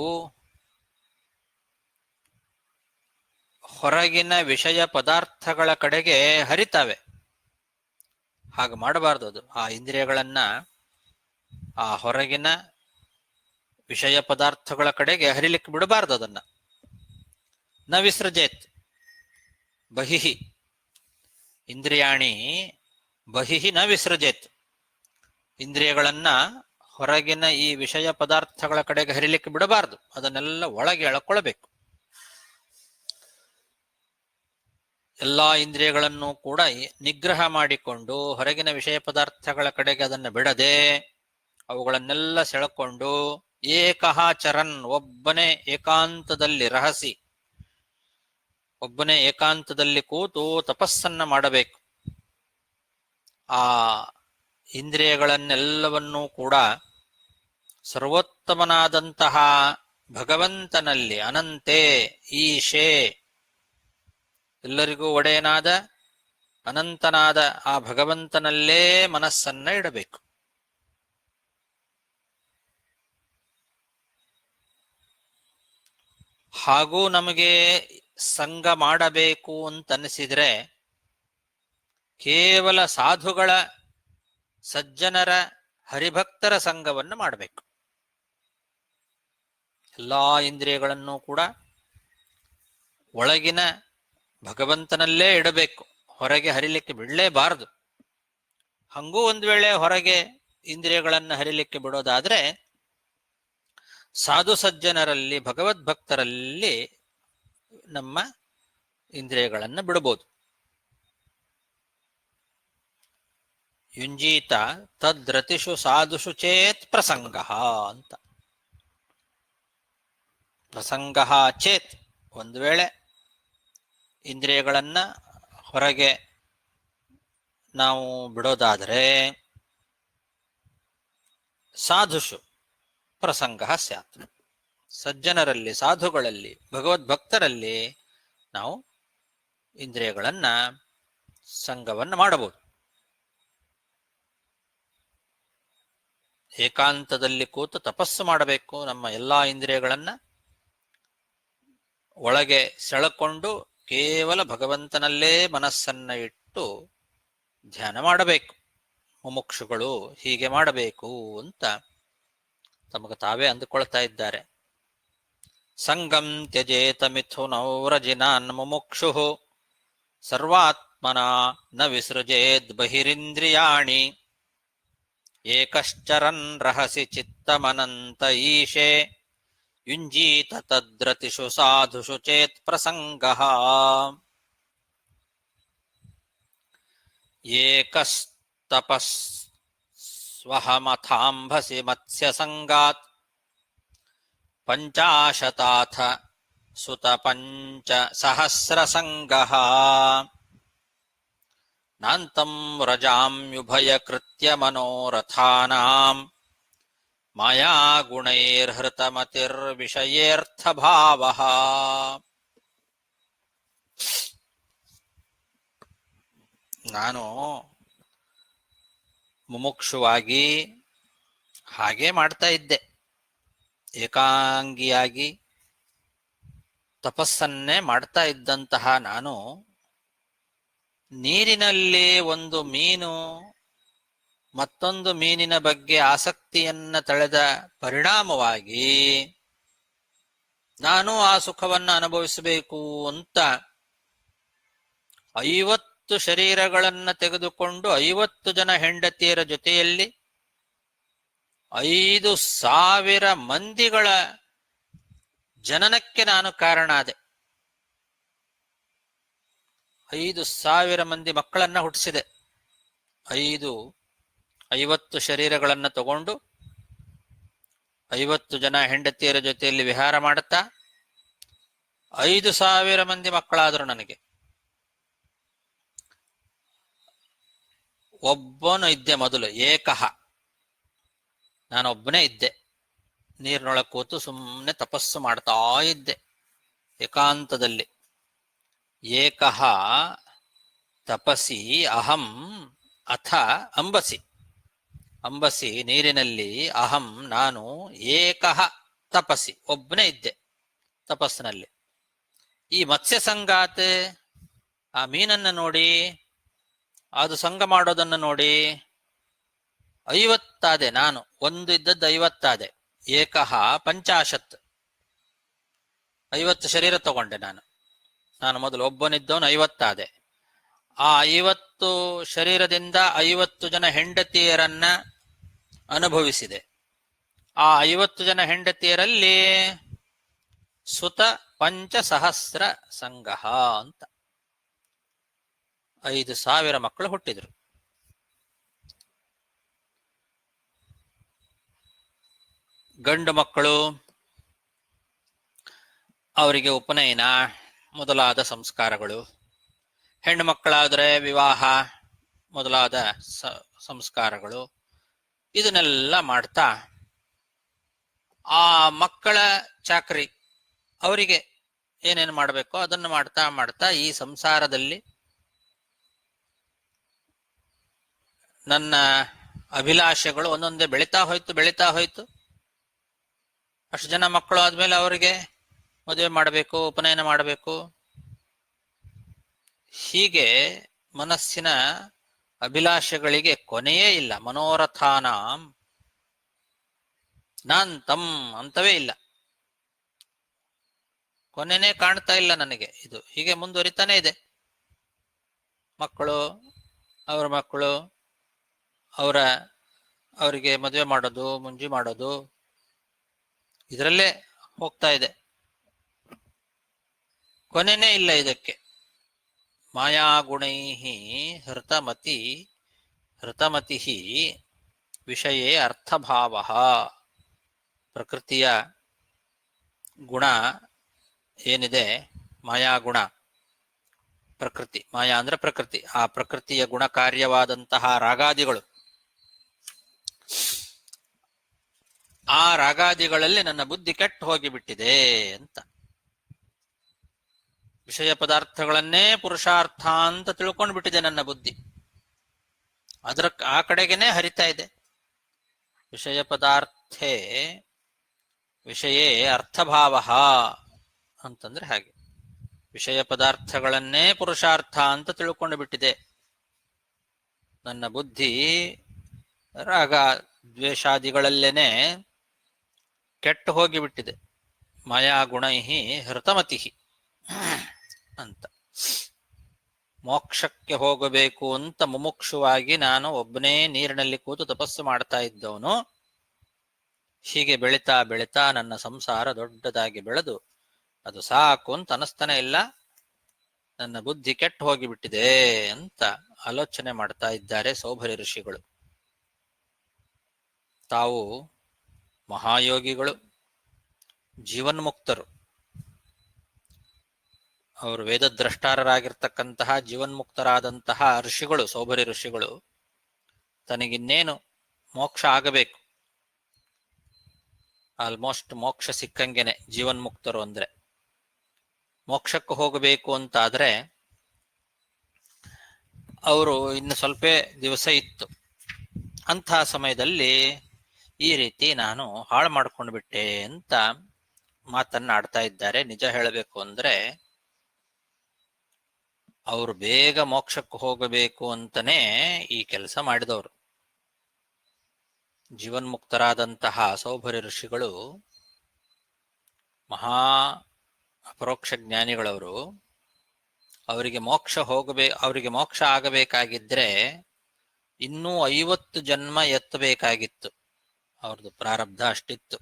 ಹೊರಗಿನ ವಿಷಯ ಪದಾರ್ಥಗಳ ಕಡೆಗೆ ಹರಿತವೆ. ಹಾಗೆ ಮಾಡಬಾರ್ದು. ಅದು ಆ ಇಂದ್ರಿಯಗಳನ್ನ ಆ ಹೊರಗಿನ ವಿಷಯ ಪದಾರ್ಥಗಳ ಕಡೆಗೆ ಹರಿಲಿಕ್ಕೆ ಬಿಡಬಾರ್ದು. ಅದನ್ನ ನ ವಿಸೃಜೇತ್ ಬಹಿಹಿ ಇಂದ್ರಿಯಾಣಿ ಬಹಿಹಿ ನ ವಿಸೃಜೇತ್. ಇಂದ್ರಿಯಗಳನ್ನ ಹೊರಗಿನ ಈ ವಿಷಯ ಪದಾರ್ಥಗಳ ಕಡೆಗೆ ಹರಿಲಿಕ್ಕೆ ಬಿಡಬಾರ್ದು. ಅದನ್ನೆಲ್ಲ ಒಳಗೆ ಎಳ್ಕೊಳ್ಬೇಕು. ಎಲ್ಲಾ ಇಂದ್ರಿಯಗಳನ್ನು ಕೂಡ ನಿಗ್ರಹ ಮಾಡಿಕೊಂಡು ಹೊರಗಿನ ವಿಷಯ ಪದಾರ್ಥಗಳ ಕಡೆಗೆ ಅದನ್ನು ಬಿಡದೆ ಅವುಗಳನ್ನೆಲ್ಲ ಸೆಳೆಕೊಂಡು ಏಕಃ ಚರನ್ ಒಬ್ಬನೇ ಏಕಾಂತದಲ್ಲಿ ರಹಸಿ, ಒಬ್ಬನೇ ಏಕಾಂತದಲ್ಲಿ ಕೂತು ತಪಸ್ಸನ್ನ ಮಾಡಬೇಕು. ಆ ಇಂದ್ರಿಯಗಳನ್ನೆಲ್ಲವನ್ನೂ ಕೂಡ ಸರ್ವೋತ್ತಮನಾದಂತಹ ಭಗವಂತನಲ್ಲಿ, ಅನಂತೆ ಈಶೇ ಎಲ್ಲರಿಗೂ ಒಡೆಯನಾದ ಅನಂತನಾದ ಆ ಭಗವಂತನಲ್ಲೇ ಮನಸ್ಸನ್ನ ಇಡಬೇಕು. ಹಾಗೂ ನಮಗೆ ಸಂಘ ಮಾಡಬೇಕು ಅಂತನಿಸಿದ್ರೆ ಕೇವಲ ಸಾಧುಗಳ, ಸಜ್ಜನರ, ಹರಿಭಕ್ತರ ಸಂಘವನ್ನು ಮಾಡಬೇಕು. ಎಲ್ಲಾ ಇಂದ್ರಿಯಗಳನ್ನು ಕೂಡ ಒಳಗಿನ ಭಗವಂತನಲ್ಲೇ ಇಡಬೇಕು, ಹೊರಗೆ ಹರಿಲಿಕ್ಕೆ ಬಿಡಲೇಬಾರದು. ಹಂಗೂ ಒಂದು ವೇಳೆ ಹೊರಗೆ ಇಂದ್ರಿಯಗಳನ್ನು ಹರಿಲಿಕ್ಕೆ ಬಿಡೋದಾದ್ರೆ ಸಾಧು ಸಜ್ಜನರಲ್ಲಿ, ಭಗವದ್ಭಕ್ತರಲ್ಲಿ ನಮ್ಮ ಇಂದ್ರಿಯಗಳನ್ನು ಬಿಡಬಹುದು. ಯುಂಜೀತ ತದ್ರತಿಷು ಸಾಧುಷು ಚೇತ್ ಪ್ರಸಂಗ ಅಂತ. ಪ್ರಸಂಗ ಚೇತ್, ಒಂದು ವೇಳೆ ಇಂದ್ರಿಯಗಳನ್ನ ಹೊರಗೆ ನಾವು ಬಿಡೋದಾದರೆ ಸಾಧುಷು ಪ್ರಸಂಗ ಸ್ಯಾತ್, ಸಜ್ಜನರಲ್ಲಿ, ಸಾಧುಗಳಲ್ಲಿ, ಭಗವದ್ಭಕ್ತರಲ್ಲಿ ನಾವು ಇಂದ್ರಿಯಗಳನ್ನ ಸಂಘವನ್ನು ಮಾಡಬಹುದು. ಏಕಾಂತದಲ್ಲಿ ಕೂತು ತಪಸ್ಸು ಮಾಡಬೇಕು. ನಮ್ಮ ಎಲ್ಲಾ ಇಂದ್ರಿಯಗಳನ್ನ ಒಳಗೆ ಸೆಳೆಕೊಂಡು ಕೇವಲ ಭಗವಂತನಲ್ಲೇ ಮನಸ್ಸನ್ನ ಇಟ್ಟು ಧ್ಯಾನ ಮಾಡಬೇಕು. ಮುಮುಕ್ಷುಗಳು ಹೀಗೆ ಮಾಡಬೇಕು ಅಂತ ತಮಗೆ ತಾವೇ ಅಂದುಕೊಳ್ತಾ ಇದ್ದಾರೆ. ಸಂಗಂ ತ್ಯಜೇತ ಮಿಥುನೌರಜಿನಾನ್ ಮುಮುಕ್ಷು ಸರ್ವಾತ್ಮನ ನ ವಿಸೃಜೇದ್ ಬಹಿರಿಂದ್ರಿಯಾಣಿ ಏಕಶ್ಚರನ್ ರಹಸಿ ಚಿತ್ತಮನಂತ ಈಶೇ ಯುಂಜೀತ ತದ್ರತಿಷು ಸಾಧುಷು ಚೇತ್ ಪ್ರಸಂಗಃ. ಏಕಸ್ತಪಸ್ವಹಮಥಾಂಭಸಿ ಮತ್ಸ್ಯ ಸಂಗಾತ್ ಪಂಚಾಶತಾಥ ಸುತ ಪಂಚ ಸಹಸ್ರ ಸಂಗಃ ನಾಂತಂ ವ್ರಜಾಮ್ಯುಭಯ ಕೃತ್ಯ ಮನೋರಥಾನಾಂ ಮಾಯಾ ಗುಣೈರ್ಹೃತಮತಿರ್ವಿಷಯೇರ್ಥ ಭಾವಃ. ನಾನು ಮುಮುಕ್ಷುವಾಗಿ ಹಾಗೆ ಮಾಡ್ತಾ ಇದ್ದೆ, ಏಕಾಂಗಿಯಾಗಿ ತಪಸ್ಸನ್ನೇ ಮಾಡ್ತಾ ಇದ್ದಂತಹ ನಾನು ನೀರಿನಲ್ಲಿ ಒಂದು ಮೀನು ಮತ್ತೊಂದು ಮೀನಿನ ಬಗ್ಗೆ ಆಸಕ್ತಿಯನ್ನ ತಳೆದ ಪರಿಣಾಮವಾಗಿ ನಾನು ಆ ಸುಖವನ್ನು ಅನುಭವಿಸಬೇಕು ಅಂತ 50 ಶರೀರಗಳನ್ನ ತೆಗೆದುಕೊಂಡು 50 ಜನ ಹೆಂಡತಿಯರ ಜೊತೆಯಲ್ಲಿ 5,000 ಮಂದಿಗಳ ಜನನಕ್ಕೆ ನಾನು ಕಾರಣ ಆದೆ. 5,000 ಮಂದಿ ಮಕ್ಕಳನ್ನ ಹುಟ್ಟಿಸಿದೆ. 50 ಶರೀರಗಳನ್ನ ತಗೊಂಡು 50 ಜನ ಹೆಂಡತಿಯರ ಜೊತೆಯಲ್ಲಿ ವಿಹಾರ ಮಾಡುತ್ತಾ 5,000 ಮಂದಿ ಮಕ್ಕಳಾದರು ನನಗೆ. ಒಬ್ಬನು ಇದ್ದೆ ಮೊದಲು, ಏಕಃ, ನಾನೊಬ್ಬನೇ ಇದ್ದೆ. ನೀರಿನೊಳಗೆ ಕೂತು ಸುಮ್ಮನೆ ತಪಸ್ಸು ಮಾಡ್ತಾ ಇದ್ದೆ ಏಕಾಂತದಲ್ಲಿ. ಏಕಃ ತಪಸಿ ಅಹಂ ಅಥ ಅಂಬಸಿ. ಅಂಬಸಿ ನೀರಿನಲ್ಲಿ, ಅಹಂ ನಾನು, ಏಕಃ ತಪಸಿ ಒಬ್ಬನೇ ಇದ್ದೆ ತಪಸ್ಸಿನಲ್ಲಿ. ಈ ಮತ್ಸ್ಯ ಸಂಗಾತ್, ಆ ಮೀನನ್ನ ನೋಡಿ, ಅದು ಸಂಘ ಮಾಡೋದನ್ನು ನೋಡಿ 50 ನಾನು, ಒಂದು ಇದ್ದದ್ದು 50 ಏಕಃ 50, 50 ಶರೀರ ತಗೊಂಡೆ ನಾನು ಮೊದಲು ಒಬ್ಬನಿದ್ದವನು 50. ಆ 50 ಶರೀರದಿಂದ 50 ಜನ ಹೆಂಡತಿಯರನ್ನ ಅನುಭವಿಸಿದೆ. ಆ 50 ಜನ ಹೆಂಡತಿಯರಲ್ಲಿ ಸುತ 5,000 ಸಂಘ ಅಂತ 5,000 ಮಕ್ಕಳು ಹುಟ್ಟಿದ್ರು. ಗಂಡು ಮಕ್ಕಳು ಅವರಿಗೆ ಉಪನಯನ ಮೊದಲಾದ ಸಂಸ್ಕಾರಗಳು, ಹೆಣ್ಣು ಮಕ್ಕಳಾದರೆ ವಿವಾಹ ಮೊದಲಾದ ಸಂಸ್ಕಾರಗಳು, ಇದನ್ನೆಲ್ಲ ಮಾಡ್ತಾ ಆ ಮಕ್ಕಳ ಚಾಕರಿ ಅವರಿಗೆ ಏನೇನು ಮಾಡಬೇಕೋ ಅದನ್ನು ಮಾಡ್ತಾ ಮಾಡ್ತಾ ಈ ಸಂಸಾರದಲ್ಲಿ ನನ್ನ ಅಭಿಲಾಷೆಗಳು ಒಂದೊಂದೇ ಬೆಳೀತಾ ಹೋಯ್ತು. ಅಷ್ಟು ಜನ ಮಕ್ಕಳು ಆದ್ಮೇಲೆ ಅವರಿಗೆ ಮದುವೆ ಮಾಡಬೇಕು, ಉಪನಯನ ಮಾಡಬೇಕು. ಹೀಗೆ ಮನಸ್ಸಿನ ಅಭಿಲಾಷೆಗಳಿಗೆ ಕೊನೆಯೇ ಇಲ್ಲ. ಮನೋರಥಾನಾಂ ನಾಂತಂ, ಅಂತವೇ ಇಲ್ಲ, ಕೊನೆನೇ ಕಾಣ್ತಾ ಇಲ್ಲ ನನಗೆ. ಇದು ಹೀಗೆ ಮುಂದುವರಿತಾನೆ ಇದೆ. ಮಕ್ಕಳು, ಅವರ ಮಕ್ಕಳು, ಅವರಿಗೆ ಮದುವೆ ಮಾಡೋದು, ಮುಂಜಿ ಮಾಡೋದು, ಇದರಲ್ಲೇ ಹೋಗ್ತಾ ಇದೆ. ಕೊನೆನೇ ಇಲ್ಲ ಇದಕ್ಕೆ. ಮಾಯಾಗುಣೈ ಹೃತಮತಿ ವಿಷಯೇ ಅರ್ಥಭಾವ. ಪ್ರಕೃತಿಯ ಗುಣ ಏನಿದೆ, ಮಾಯಾಗುಣ, ಪ್ರಕೃತಿ, ಮಾಯಾ ಅಂದ್ರೆ ಪ್ರಕೃತಿ, ಆ ಪ್ರಕೃತಿಯ ಗುಣಕಾರ್ಯವಾದಂತಹ ರಾಗಾದಿಗಳು, ಆ ರಾಗಾದಿಗಳಲ್ಲಿ ನನ್ನ ಬುದ್ಧಿ ಕೆಟ್ಟು ಹೋಗಿಬಿಟ್ಟಿದೆ ಅಂತ. ವಿಷಯ ಪದಾರ್ಥಗಳನ್ನೇ ಪುರುಷಾರ್ಥ ಅಂತ ತಿಳ್ಕೊಂಡು ಬಿಟ್ಟಿದೆ ನನ್ನ ಬುದ್ಧಿ. ಆ ಕಡೆಗೇನೆ ಹರಿತಾ ಇದೆ. ವಿಷಯ ಪದಾರ್ಥೇ ವಿಷಯೇ ಅರ್ಥಭಾವ ಅಂತಂದ್ರೆ ಹಾಗೆ. ವಿಷಯ ಪದಾರ್ಥಗಳನ್ನೇ ಪುರುಷಾರ್ಥ ಅಂತ ತಿಳ್ಕೊಂಡು ಬಿಟ್ಟಿದೆ ನನ್ನ ಬುದ್ಧಿ. ರಾಗ ದ್ವೇಷಾದಿಗಳಲ್ಲೇನೆ ಕೆಟ್ಟು ಹೋಗಿಬಿಟ್ಟಿದೆ. ಮಾಯಾಗುಣೈ ಹೃತಮತಿ ಅಂತ. ಮೋಕ್ಷಕ್ಕೆ ಹೋಗಬೇಕು ಅಂತ ಮುಮುಕ್ಷುವಾಗಿ ನಾನು ಒಬ್ಬನೇ ನೀರಿನಲ್ಲಿ ಕೂತು ತಪಸ್ಸು ಮಾಡ್ತಾ ಇದ್ದವನು. ಹೀಗೆ ಬೆಳೀತಾ ಬೆಳೀತಾ ನನ್ನ ಸಂಸಾರ ದೊಡ್ಡದಾಗಿ ಬೆಳೆದು ಅದು ಸಾಕು ಅಂತ ಅನಿಸ್ತಾನೆ ಇಲ್ಲ. ನನ್ನ ಬುದ್ಧಿ ಕೆಟ್ಟು ಹೋಗಿಬಿಟ್ಟಿದೆ ಅಂತ ಆಲೋಚನೆ ಮಾಡ್ತಾ ಇದ್ದಾರೆ ಸೌಭರಿ ಋಷಿಗಳು. ತಾವು ಮಹಾಯೋಗಿಗಳು, ಜೀವನ್ಮುಕ್ತರು. ಅವರು ವೇದದ್ರಷ್ಟಾರರಾಗಿರ್ತಕ್ಕಂತಹ ಜೀವನ್ಮುಕ್ತರಾದಂತಹ ಋಷಿಗಳು, ಸೌಭರಿ ಋಷಿಗಳು. ತನಗಿನ್ನೇನು ಮೋಕ್ಷ ಆಗಬೇಕು, ಆಲ್ಮೋಸ್ಟ್ ಮೋಕ್ಷ ಸಿಕ್ಕಂಗೆನೆ ಜೀವನ್ಮುಕ್ತರು ಅಂದ್ರೆ. ಮೋಕ್ಷಕ್ಕೆ ಹೋಗಬೇಕು ಅಂತಾದ್ರೆ ಅವರು ಇನ್ನು ಸ್ವಲ್ಪ ದಿವಸ ಇತ್ತು. ಅಂತಹ ಸಮಯದಲ್ಲಿ ಈ ರೀತಿ ನಾನು ಹಾಳು ಮಾಡ್ಕೊಂಡು ಬಿಟ್ಟೆ ಅಂತ ಮಾತನ್ನಾಡ್ತಾ ಇದ್ದಾರೆ. ನಿಜ ಹೇಳಬೇಕು ಅಂದ್ರೆ ಅವರು ಬೇಗ ಮೋಕ್ಷಕ್ಕೆ ಹೋಗಬೇಕು ಅಂತನೇ ಈ ಕೆಲಸ ಮಾಡಿದವರು. ಜೀವನ್ಮುಕ್ತರಾದಂತಹ ಸೌಭರಿ ಋಷಿಗಳು ಮಹಾ ಅಪರೋಕ್ಷ ಜ್ಞಾನಿಗಳವರು. ಅವರಿಗೆ ಮೋಕ್ಷ ಆಗಬೇಕಾಗಿದ್ರೆ ಇನ್ನೂ 50 ಜನ್ಮ ಎತ್ತಬೇಕಾಗಿತ್ತು. ಅವ್ರದ್ದು ಪ್ರಾರಬ್ಧ ಅಷ್ಟಿತ್ತು.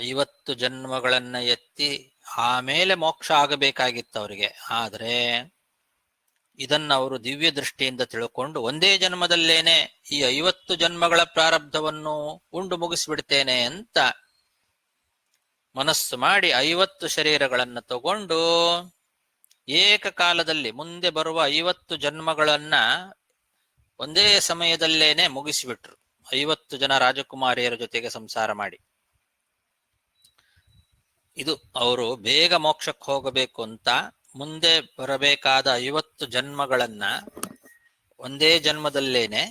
50 ಜನ್ಮಗಳನ್ನ ಎತ್ತಿ ಆಮೇಲೆ ಮೋಕ್ಷ ಆಗಬೇಕಾಗಿತ್ತು ಅವರಿಗೆ. ಆದರೆ ಇದನ್ನ ಅವರು ದಿವ್ಯ ದೃಷ್ಟಿಯಿಂದ ತಿಳ್ಕೊಂಡು ಒಂದೇ ಜನ್ಮದಲ್ಲೇನೆ ಈ 50 ಜನ್ಮಗಳ ಪ್ರಾರಬ್ಧವನ್ನು ಉಂಡು ಮುಗಿಸ್ಬಿಡ್ತೇನೆ ಅಂತ ಮನಸ್ಸು ಮಾಡಿ 50 ಶರೀರಗಳನ್ನು ತಗೊಂಡು ಏಕಕಾಲದಲ್ಲಿ ಮುಂದೆ ಬರುವ 50 ಜನ್ಮಗಳನ್ನ ಒಂದೇ ಸಮಯದಲ್ಲೇನೆ ಮುಗಿಸಿಬಿಟ್ರು. 50 ಜನ ರಾಜಕುಮಾರಿಯರ ಜೊತೆಗೆ ಸಂಸಾರ ಮಾಡಿ. ಇದು ಅವರು ಬೇಗ ಮೋಕ್ಷಕ್ಕೆ ಹೋಗಬೇಕು ಅಂತ ಮುಂದೆ ಬರಬೇಕಾದ 50 ಜನ್ಮಗಳನ್ನ ಒಂದೇ ಜನ್ಮದಲ್ಲೇನೆ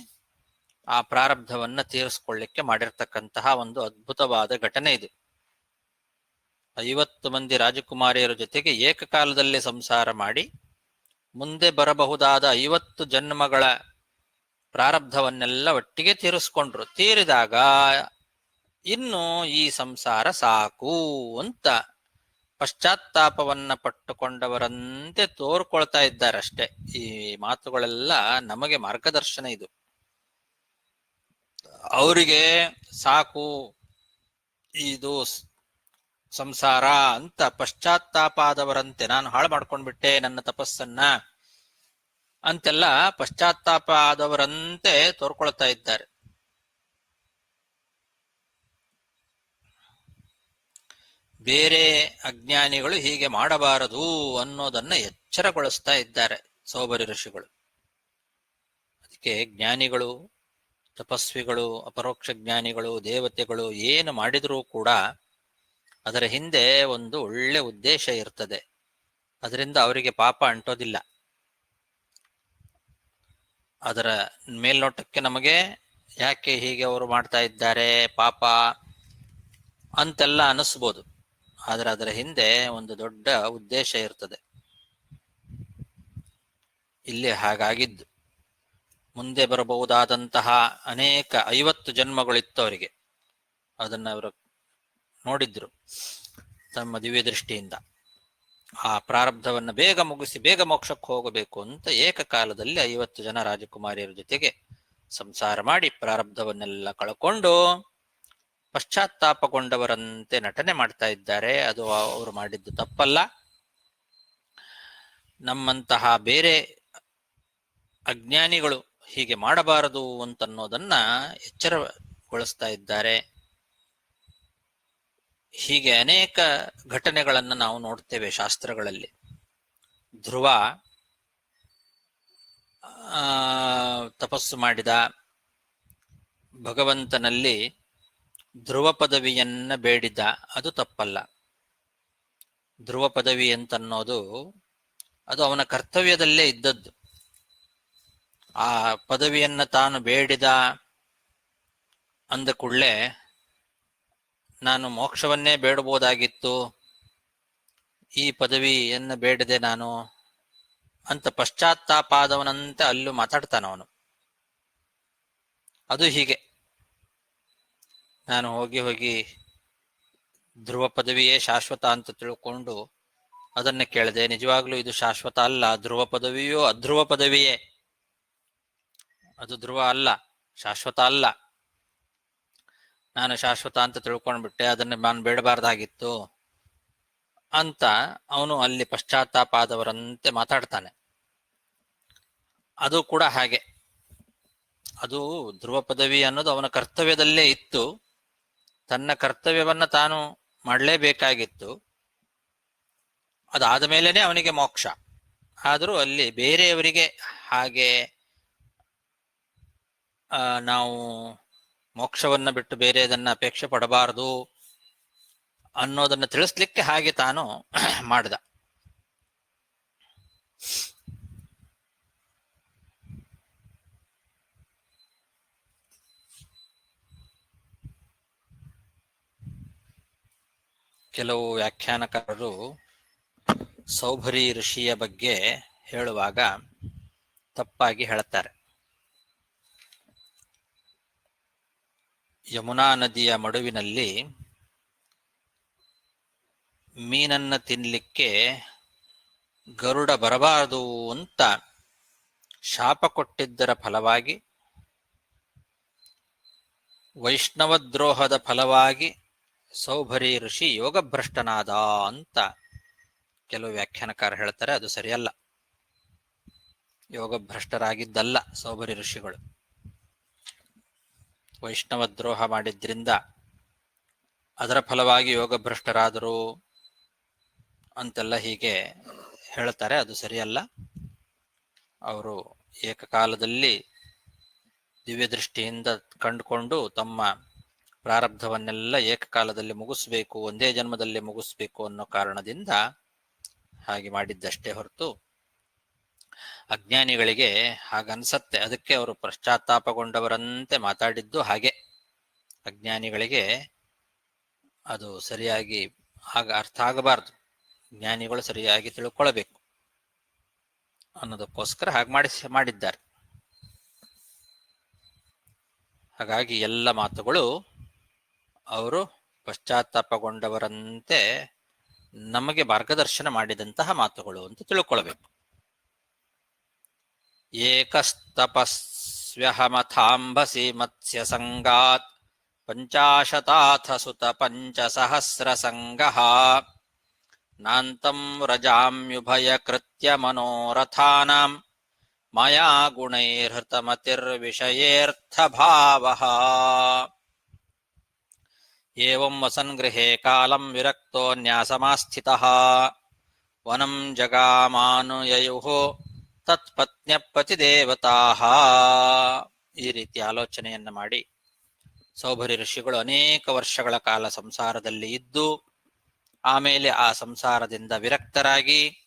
ಆ ಪ್ರಾರಬ್ಧವನ್ನ ತೀರಿಸ್ಕೊಳ್ಳಿಕ್ಕೆ ಮಾಡಿರ್ತಕ್ಕಂತಹ ಒಂದು ಅದ್ಭುತವಾದ ಘಟನೆ ಇದು. 50 ಮಂದಿ ರಾಜಕುಮಾರಿಯರ ಜೊತೆಗೆ ಏಕಕಾಲದಲ್ಲಿ ಸಂಸಾರ ಮಾಡಿ ಮುಂದೆ ಬರಬಹುದಾದ 50 ಜನ್ಮಗಳ ಪ್ರಾರಬ್ಧವನ್ನೆಲ್ಲ ಒಟ್ಟಿಗೆ ತೀರಿಸ್ಕೊಂಡ್ರು. ತೀರಿದಾಗ ಇನ್ನು ಈ ಸಂಸಾರ ಸಾಕು ಅಂತ ಪಶ್ಚಾತ್ತಾಪವನ್ನ ಪಟ್ಟುಕೊಂಡವರಂತೆ ತೋರ್ಕೊಳ್ತಾ ಇದ್ದಾರಷ್ಟೆ. ಈ ಮಾತುಗಳೆಲ್ಲ ನಮಗೆ ಮಾರ್ಗದರ್ಶನ. ಇದು ಅವರಿಗೆ ಸಾಕು ಇದು ಸಂಸಾರ ಅಂತ ಪಶ್ಚಾತ್ತಾಪ ಆದವರಂತೆ, ನಾನು ಹಾಳು ಮಾಡ್ಕೊಂಡ್ಬಿಟ್ಟೆ ನನ್ನ ತಪಸ್ಸನ್ನ ಅಂತೆಲ್ಲ ಪಶ್ಚಾತ್ತಾಪ ಆದವರಂತೆ ತೋರ್ಕೊಳ್ತಾ ಇದ್ದಾರೆ. ಬೇರೆ ಅಜ್ಞಾನಿಗಳು ಹೀಗೆ ಮಾಡಬಾರದು ಅನ್ನೋದನ್ನ ಎಚ್ಚರಗೊಳಿಸ್ತಾ ಇದ್ದಾರೆ ಸೌಭರಿ ಋಷಿಗಳು. ಅದಕ್ಕೆ ಜ್ಞಾನಿಗಳು, ತಪಸ್ವಿಗಳು, ಅಪರೋಕ್ಷ ಜ್ಞಾನಿಗಳು, ದೇವತೆಗಳು ಏನು ಮಾಡಿದರೂ ಕೂಡ ಅದರ ಹಿಂದೆ ಒಂದು ಒಳ್ಳೆ ಉದ್ದೇಶ ಇರ್ತದೆ. ಅದರಿಂದ ಅವರಿಗೆ ಪಾಪ ಅಂಟೋದಿಲ್ಲ. ಅದರ ಮೇಲ್ನೋಟಕ್ಕೆ ನಮಗೆ ಯಾಕೆ ಹೀಗೆ ಅವರು ಮಾಡ್ತಾ ಇದ್ದಾರೆ ಪಾಪ ಅಂತೆಲ್ಲ ಅನಿಸ್ಬೋದು, ಆದರೆ ಅದರ ಹಿಂದೆ ಒಂದು ದೊಡ್ಡ ಉದ್ದೇಶ ಇರ್ತದೆ. ಇಲ್ಲಿ ಹಾಗಾಗಿದ್ದು ಮುಂದೆ ಬರಬಹುದಾದಂತಹ ಅನೇಕ 50 ಜನ್ಮಗಳಿತ್ತು ಅವರಿಗೆ. ಅದನ್ನ ಅವರು ನೋಡಿದ್ರು ತಮ್ಮ ದಿವ್ಯ ದೃಷ್ಟಿಯಿಂದ. ಆ ಪ್ರಾರಬ್ಧವನ್ನು ಬೇಗ ಮುಗಿಸಿ ಬೇಗ ಮೋಕ್ಷಕ್ಕೆ ಹೋಗಬೇಕು ಅಂತ ಏಕಕಾಲದಲ್ಲಿ 50 ಜನ ರಾಜಕುಮಾರಿಯರ ಜೊತೆಗೆ ಸಂಸಾರ ಮಾಡಿ ಪ್ರಾರಬ್ಧವನ್ನೆಲ್ಲ ಕಳ್ಕೊಂಡು ಪಶ್ಚಾತ್ತಾಪಗೊಂಡವರಂತೆ ನಟನೆ ಮಾಡ್ತಾ ಇದ್ದಾರೆ. ಅದು ಅವರು ಮಾಡಿದ್ದು ತಪ್ಪಲ್ಲ. ನಮ್ಮಂತಹ ಬೇರೆ ಅಜ್ಞಾನಿಗಳು ಹೀಗೆ ಮಾಡಬಾರದು ಅಂತನ್ನೋದನ್ನ ಎಚ್ಚರಗೊಳಿಸ್ತಾ ಇದ್ದಾರೆ. ಹೀಗೆ ಅನೇಕ ಘಟನೆಗಳನ್ನು ನಾವು ನೋಡ್ತೇವೆ ಶಾಸ್ತ್ರಗಳಲ್ಲಿ. ಧ್ರುವ ತಪಸ್ಸು ಮಾಡಿದ, ಭಗವಂತನಲ್ಲಿ ಧ್ರುವ ಪದವಿಯನ್ನ ಬೇಡಿದ, ಅದು ತಪ್ಪಲ್ಲ. ಧ್ರುವ ಪದವಿ ಅಂತನ್ನೋದು ಅದು ಅವನ ಕರ್ತವ್ಯದಲ್ಲೇ ಇದ್ದದ್ದು. ಆ ಪದವಿಯನ್ನ ತಾನು ಬೇಡಿದ ಅಂದ ಕೂಡಲೇ ನಾನು ಮೋಕ್ಷವನ್ನೇ ಬೇಡಬಹುದಾಗಿತ್ತು, ಈ ಪದವಿಯನ್ನ ಬೇಡದೆ ನಾನು ಅಂತ ಪಶ್ಚಾತ್ತಾಪಾದವನಂತೆ ಅಲ್ಲೂ ಮಾತಾಡ್ತಾನವನು. ಅದು ಹೀಗೆ ನಾನು ಹೋಗಿ ಧ್ರುವ ಪದವಿಯೇ ಶಾಶ್ವತ ಅಂತ ತಿಳ್ಕೊಂಡು ಅದನ್ನ ಕೇಳಿದೆ. ನಿಜವಾಗ್ಲೂ ಇದು ಶಾಶ್ವತ ಅಲ್ಲ. ಧ್ರುವ ಪದವಿಯೋ ಅಧ್ರುವ ಪದವಿಯೇ, ಅದು ಧ್ರುವ ಅಲ್ಲ, ಶಾಶ್ವತ ಅಲ್ಲ. ನಾನು ಶಾಶ್ವತ ಅಂತ ತಿಳ್ಕೊಂಡ್ಬಿಟ್ಟೆ, ಅದನ್ನ ನಾನು ಬೇಡಬಾರ್ದಾಗಿತ್ತು ಅಂತ ಅವನು ಅಲ್ಲಿ ಪಶ್ಚಾತ್ತಾಪ ಆದವರಂತೆ ಮಾತಾಡ್ತಾನೆ. ಅದು ಕೂಡ ಹಾಗೆ. ಅದು ಧ್ರುವ ಪದವಿ ಅನ್ನೋದು ಅವನ ಕರ್ತವ್ಯದಲ್ಲೇ ಇತ್ತು. ತನ್ನ ಕರ್ತವ್ಯವನ್ನ ತಾನು ಮಾಡಲೇಬೇಕಾಗಿತ್ತು. ಅದಾದ ಮೇಲೇನೆ ಅವನಿಗೆ ಮೋಕ್ಷ. ಆದರೂ ಅಲ್ಲಿ ಬೇರೆಯವರಿಗೆ ಹಾಗೆ ನಾವು ಮೋಕ್ಷವನ್ನ ಬಿಟ್ಟು ಬೇರೆದನ್ನ ಅಪೇಕ್ಷೆ ಪಡಬಾರದು ಅನ್ನೋದನ್ನ ತಿಳಿಸ್ಲಿಕ್ಕೆ ಹಾಗೆ ತಾನು ಮಾಡ್ದ. ಕೆಲವು ವ್ಯಾಖ್ಯಾನಕಾರರು ಸೌಭರಿ ಋಷಿಯ ಬಗ್ಗೆ ಹೇಳುವಾಗ ತಪ್ಪಾಗಿ ಹೇಳುತ್ತಾರೆ. ಯಮುನಾ ನದಿಯ ಮಡುವಿನಲ್ಲಿ ಮೀನನ್ನ ತಿನ್ನಲಿಕ್ಕೆ ಗರುಡ ಬರಬಾರದು ಅಂತ ಶಾಪ ಕೊಟ್ಟಿದ್ದರ ಫಲವಾಗಿ, ವೈಷ್ಣವ ದ್ರೋಹದ ಫಲವಾಗಿ ಸೌಭರಿ ಋಷಿ ಯೋಗಭ್ರಷ್ಟನಾದ ಅಂತ ಕೆಲವು ವ್ಯಾಖ್ಯಾನಕಾರ ಹೇಳ್ತಾರೆ. ಅದು ಸರಿಯಲ್ಲ. ಯೋಗಭ್ರಷ್ಟರಾಗಿದ್ದಲ್ಲ ಸೌಭರಿ ಋಷಿಗಳು. ವೈಷ್ಣವ ದ್ರೋಹ ಮಾಡಿದ್ರಿಂದ ಅದರ ಫಲವಾಗಿ ಯೋಗಭ್ರಷ್ಟರಾದರು ಅಂತೆಲ್ಲ ಹೀಗೆ ಹೇಳ್ತಾರೆ. ಅದು ಸರಿಯಲ್ಲ. ಅವರು ಏಕಕಾಲದಲ್ಲಿ ದಿವ್ಯ ದೃಷ್ಟಿಯಿಂದ ಕಂಡುಕೊಂಡು ತಮ್ಮ ಪ್ರಾರಬ್ಧವನ್ನೆಲ್ಲ ಏಕಕಾಲದಲ್ಲಿ ಮುಗಿಸ್ಬೇಕು, ಒಂದೇ ಜನ್ಮದಲ್ಲಿ ಮುಗಿಸ್ಬೇಕು ಅನ್ನೋ ಕಾರಣದಿಂದ ಹಾಗೆ ಮಾಡಿದ್ದಷ್ಟೇ ಹೊರತು ಅಜ್ಞಾನಿಗಳಿಗೆ ಹಾಗನ್ಸತ್ತೆ. ಅದಕ್ಕೆ ಅವರು ಪಶ್ಚಾತ್ತಾಪಗೊಂಡವರಂತೆ ಮಾತಾಡಿದ್ದು ಹಾಗೆ. ಅಜ್ಞಾನಿಗಳಿಗೆ ಅದು ಸರಿಯಾಗಿ ಆಗ ಅರ್ಥ ಆಗಬಾರ್ದು. ಜ್ಞಾನಿಗಳು ಸರಿಯಾಗಿ ತಿಳ್ಕೊಳ್ಬೇಕು ಅನ್ನೋದಕ್ಕೋಸ್ಕರ ಹಾಗೆ ಮಾಡಿದ್ದಾರೆ. ಹಾಗಾಗಿ ಎಲ್ಲ ಮಾತುಗಳು ಅವರು ಪಶ್ಚಾತ್ತಾಪಗೊಂಡವರಂತೆ ನಮಗೆ ಮಾರ್ಗದರ್ಶನ ಮಾಡಿದಂತಹ ಮಾತುಗಳು ಅಂತ ತಿಳ್ಕೊಳ್ಬೇಕು. ಏಕಸ್ತಪಸ್ವ್ಯಹಮಥಾಂಬಸಿ ಮತ್ಸ್ಯ ಸಂಗಾತ್ ಪಂಚಾಶತಾಥ ಸುತ ಪಂಚಸಹಸ್ರ ಸಂಗಃ ನಾಂತಂ ವ್ರಜಾಮ್ಯುಭಯ ಕೃತ್ಯ ಮನೋರಥಾನಾಂ ಮಯಾ ಗುಣೈರ್ಹೃತಮತಿರ್ವಿಷಯೇರ್ಥ ಭಾವಃ. ಏವಂ ವಸನ್ ಗೃಹೇ ಕಾಲಂ ವಿರಕ್ತೋ ನ್ಯಾಸಮಾಸ್ಥಿತಃ ವನಂ ಜಗಾಮಾನುಯಯುಃ ತತ್ಪತ್ನ್ಯಪತಿದೇವತಾಃ. ಈ ರೀತಿ ಆಲೋಚನೆಯನ್ನ ಮಾಡಿ ಸೌಭರಿ ಋಷಿಗಳು ಅನೇಕ ವರ್ಷಗಳ ಕಾಲ ಸಂಸಾರದಲ್ಲಿ ಇದ್ದು ಆಮೇಲೆ ಆ ಸಂಸಾರದಿಂದ ವಿರಕ್ತರಾಗಿ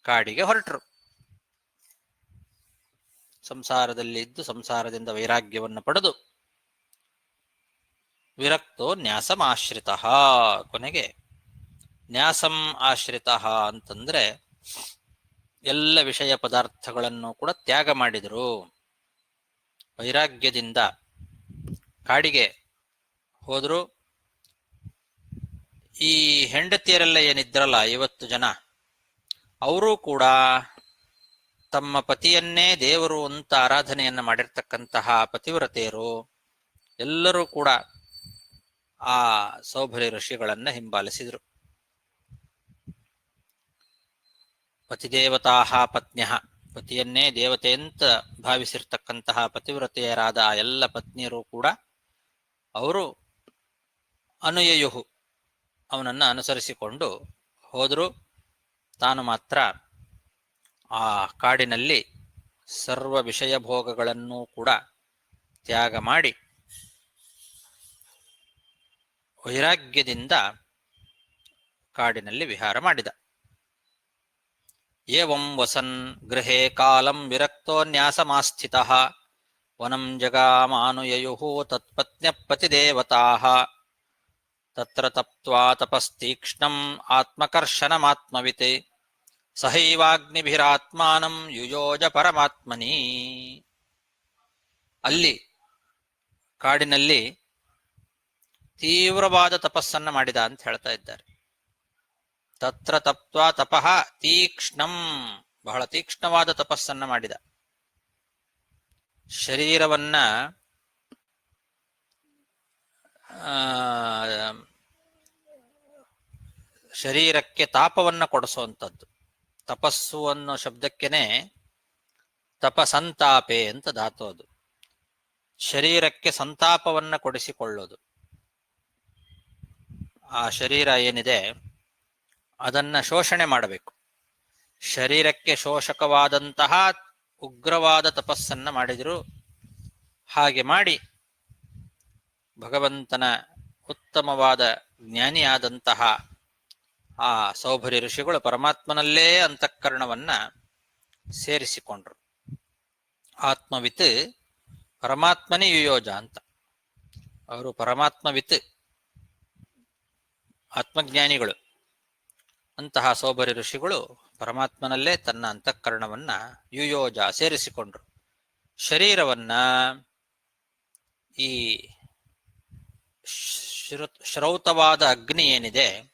ಕಾಡಿಗೆ ಹೊರಟರು. ಸಂಸಾರದಲ್ಲಿ ಇದ್ದು ಸಂಸಾರದಿಂದ ವೈರಾಗ್ಯವನ್ನು ಪಡೆದು ವಿರಕ್ತೋ ನ್ಯಾಸಂ ಆಶ್ರಿತಃ, ಕೊನೆಗೆ ನ್ಯಾಸಂ ಆಶ್ರಿತಃ ಅಂತಂದ್ರೆ ಎಲ್ಲ ವಿಷಯ ಪದಾರ್ಥಗಳನ್ನು ಕೂಡ ತ್ಯಾಗ ಮಾಡಿದರು. ವೈರಾಗ್ಯದಿಂದ ಕಾಡಿಗೆ ಹೋದ್ರು. ಈ ಹೆಂಡತಿಯರೆಲ್ಲ ಏನಿದ್ರಲ್ಲ 50 ಜನ, ಅವರು ಕೂಡ ತಮ್ಮ ಪತಿಯನ್ನೇ ದೇವರು ಅಂತ ಆರಾಧನೆಯನ್ನ ಮಾಡಿರ್ತಕ್ಕಂತಹ ಪತಿವ್ರತೆಯರು ಎಲ್ಲರೂ ಕೂಡ ಆ ಸೌಭರಿ ಋಷಿಗಳನ್ನ ಹಿಂಬಾಲಿಸಿದರು. ಪತಿದೇವತಾಹ ಪತ್ನ್ಯಃ, ಪತಿಯನ್ನೇ ದೇವತೆ ಅಂತ ಭಾವಿಸಿರ್ತಕ್ಕಂತಹ ಪತಿವ್ರತೆಯರಾದ ಆ ಎಲ್ಲ ಪತ್ನಿಯರು ಕೂಡ ಅವರು ಅನುಯಯುಹು, ಅವನನ್ನು ಅನುಸರಿಸಿಕೊಂಡು ಹೋದರು. ತಾನು ಮಾತ್ರ ಆ ಕಾಡಿನಲ್ಲಿ ಸರ್ವ ವಿಷಯ ಭೋಗಗಳನ್ನು ಕೂಡ ತ್ಯಾಗ ಮಾಡಿ ವೈರಾಗ್ಯದಿಂದ ಕಾಡಿನಲ್ಲಿ ವಿಹಾರ ಮಾಡಿದ. ಏವಂ ವಸನ್ ಗೃಹೇ ಕಾಲಂ ವಿರಕ್ತೋ ನ್ಯಾಸಮಾಸ್ಥಿತಃ ವನಂ ಜಗಾಮಾನುಯಯುಃ ತತ್ಪತ್ನ್ಯಪತಿದೇವತಾಃ ತತ್ರ ತಪ್ತ್ವಾ ತಪಸ್ತೀಕ್ಷ್ಣಂ ಆತ್ಮಕರ್ಷಣಮಾತ್ಮವಿತ್ ಸಹೈವಾಗ್ನಿಭಿರಾತ್ಮಾನಂ ಯುಯೋಜ ಪರಮಾತ್ಮನಿ. ಅಲ್ಲಿ ಕಾಡಿನಲ್ಲಿ ತೀವ್ರವಾದ ತಪಸ್ಸನ್ನ ಮಾಡಿದ ಅಂತ ಹೇಳ್ತಾ ಇದ್ದಾರೆ. ತತ್ರ ತಪ್ತ್ವಾ ತಪಃ ತೀಕ್ಷ್ಣಂ, ಬಹಳ ತೀಕ್ಷ್ಣವಾದ ತಪಸ್ಸನ್ನ ಮಾಡಿದ. ಶರೀರವನ್ನ ಶರೀರಕ್ಕೆ ತಾಪವನ್ನ ಕೊಡಿಸುವಂಥದ್ದು. ತಪಸ್ಸು ಅನ್ನೋ ಶಬ್ದಕ್ಕೆನೆ ತಪಸಂತಾಪೆ ಅಂತ ಧಾತು. ಅದು ಶರೀರಕ್ಕೆ ಸಂತಾಪವನ್ನ ಕೊಡಿಸಿಕೊಳ್ಳೋದು. ಆ ಶರೀರ ಏನಿದೆ ಅದನ್ನ ಶೋಷಣೆ ಮಾಡಬೇಕು. ಶರೀರಕ್ಕೆ ಶೋಷಕವಾದಂತಹ ಉಗ್ರವಾದ ತಪಸ್ಸನ್ನ ಮಾಡಿದರು. ಹಾಗೆ ಮಾಡಿ ಭಗವಂತನ ಉತ್ತಮವಾದ ಜ್ಞಾನಿಯಾದಂತಹ ಆ ಸೌಭರಿ ಋಷಿಗಳು ಪರಮಾತ್ಮನಲ್ಲೇ ಅಂತಃಕರಣವನ್ನ ಸೇರಿಸಿಕೊಂಡ್ರು. ಆತ್ಮವಿತ್ ಪರಮಾತ್ಮನೇ ಯುಯೋಜ ಅಂತ. ಅವರು ಪರಮಾತ್ಮವಿತ್ ಆತ್ಮಜ್ಞಾನಿಗಳು. ಅಂತಹ ಸೌಭರಿ ಋಷಿಗಳು ಪರಮಾತ್ಮನಲ್ಲೇ ತನ್ನ ಅಂತಃಕರಣವನ್ನ ಯುಯೋಜ ಸೇರಿಸಿಕೊಂಡ್ರು. ಶರೀರವನ್ನ ಈ ಶ್ರೌತವಾದ ಅಗ್ನಿ ಏನಿದೆ,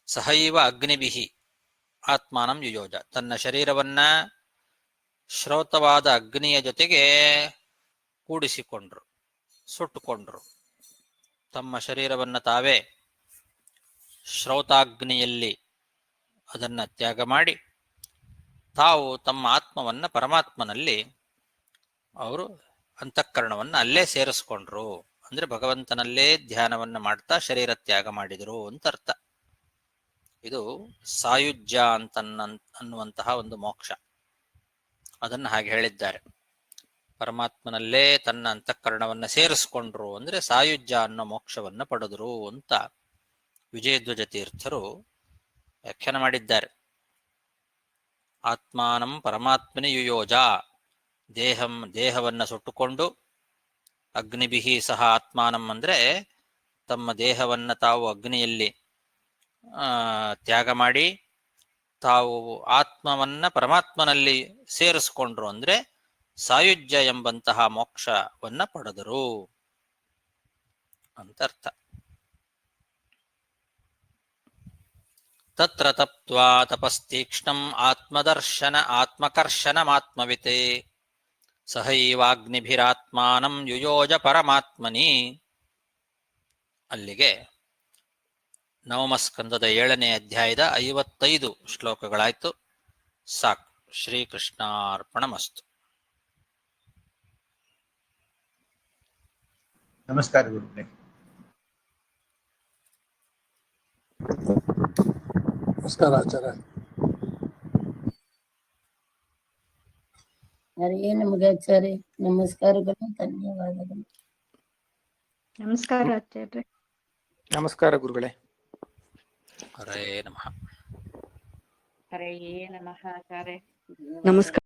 ಸಹೈವ ಅಗ್ನಿಭಿಹಿ ಆತ್ಮಾನಂ ಯುಯೋಜ, ತನ್ನ ಶರೀರವನ್ನ ಶ್ರೌತವಾದ ಅಗ್ನಿಯ ಜೊತೆಗೆ ಕೂಡಿಸಿಕೊಂಡ್ರು, ಸುಟ್ಟುಕೊಂಡ್ರು. ತಮ್ಮ ಶರೀರವನ್ನ ತಾವೇ ಶ್ರೌತಾಗ್ನಿಯಲ್ಲಿ ಅದನ್ನ ತ್ಯಾಗ ಮಾಡಿ ತಾವು ತಮ್ಮ ಆತ್ಮವನ್ನ ಪರಮಾತ್ಮನಲ್ಲಿ ಅವರು ಅಂತಃಕರಣವನ್ನ ಅಲ್ಲೇ ಸೇರಿಸ್ಕೊಂಡ್ರು. ಅಂದ್ರೆ ಭಗವಂತನಲ್ಲೇ ಧ್ಯಾನವನ್ನ ಮಾಡ್ತಾ ಶರೀರ ತ್ಯಾಗ ಮಾಡಿದರು ಅಂತ ಅರ್ಥ. ಇದು ಸಾಯುಜ್ಯ ಅನ್ನುವಂತಹ ಒಂದು ಮೋಕ್ಷ. ಅದನ್ನು ಹಾಗೆ ಹೇಳಿದ್ದಾರೆ. ಪರಮಾತ್ಮನಲ್ಲೇ ತನ್ನ ಅಂತಃಕರಣವನ್ನ ಸೇರಿಸ್ಕೊಂಡ್ರು ಅಂದ್ರೆ ಸಾಯುಜ್ಯ ಅನ್ನೋ ಮೋಕ್ಷವನ್ನ ಪಡೆದರು ಅಂತ ವಿಜಯಧ್ವಜ ತೀರ್ಥರು ವ್ಯಾಖ್ಯಾನ ಮಾಡಿದ್ದಾರೆ. ಆತ್ಮಾನಂ ಪರಮಾತ್ಮನಿ ಯುಯೋಜ, ದೇಹವನ್ನ ಸುಟ್ಟುಕೊಂಡು ಅಗ್ನಿಭಿಹಿ ಸಹ ಆತ್ಮಾನಂ ಅಂದ್ರೆ ತಮ್ಮ ದೇಹವನ್ನ ತಾವು ಅಗ್ನಿಯಲ್ಲಿ ತ್ಯಾಗ ಮಾಡಿ ತಾವು ಆತ್ಮವನ್ನ ಪರಮಾತ್ಮನಲ್ಲಿ ಸೇರಿಸ್ಕೊಂಡ್ರು ಅಂದ್ರೆ ಸಾಯುಜ್ಯ ಎಂಬಂತಹ ಮೋಕ್ಷವನ್ನ ಪಡೆದರು ಅಂತ ಅರ್ಥ. ತತ್ರ ತಪ್ತ್ವಾ ತಪಸ್ತೀಕ್ಷ್ಣಂ ಆತ್ಮದರ್ಶನ ಆತ್ಮಕರ್ಷಣಮಾತ್ಮವಿತೆ ಸಹೈವಾಗ್ನಿಭಿರಾತ್ಮಾನಂ ಯುಯೋಜ ಪರಮಾತ್ಮನಿ. ಅಲ್ಲಿಗೆ ನವಮಸ್ಕಂದದ 7ನೇ ಅಧ್ಯಾಯದ 55 ಶ್ಲೋಕಗಳಾಯ್ತು. ಸಾಕು. ಶ್ರೀಕೃಷ್ಣಾರ್ಪಣಮಸ್ತು. ನಮಸ್ಕಾರ ಗುರುಗಳೇ. ನಮಸ್ಕಾರ ಆಚಾರ್ಯ. ಹರೇ ನಮಗೆ ಆಚಾರ್ಯ ನಮಸ್ಕಾರಗಳು, ಧನ್ಯವಾದಗಳು. ನಮಸ್ಕಾರ ಆಚಾರ್ಯ. ನಮಸ್ಕಾರ ಗುರುಗಳೇ. ಹರೇ ನಮಃ. ಹರೇ ನಮಃ ಆಚಾರ್ಯ. ನಮಸ್ಕಾರ.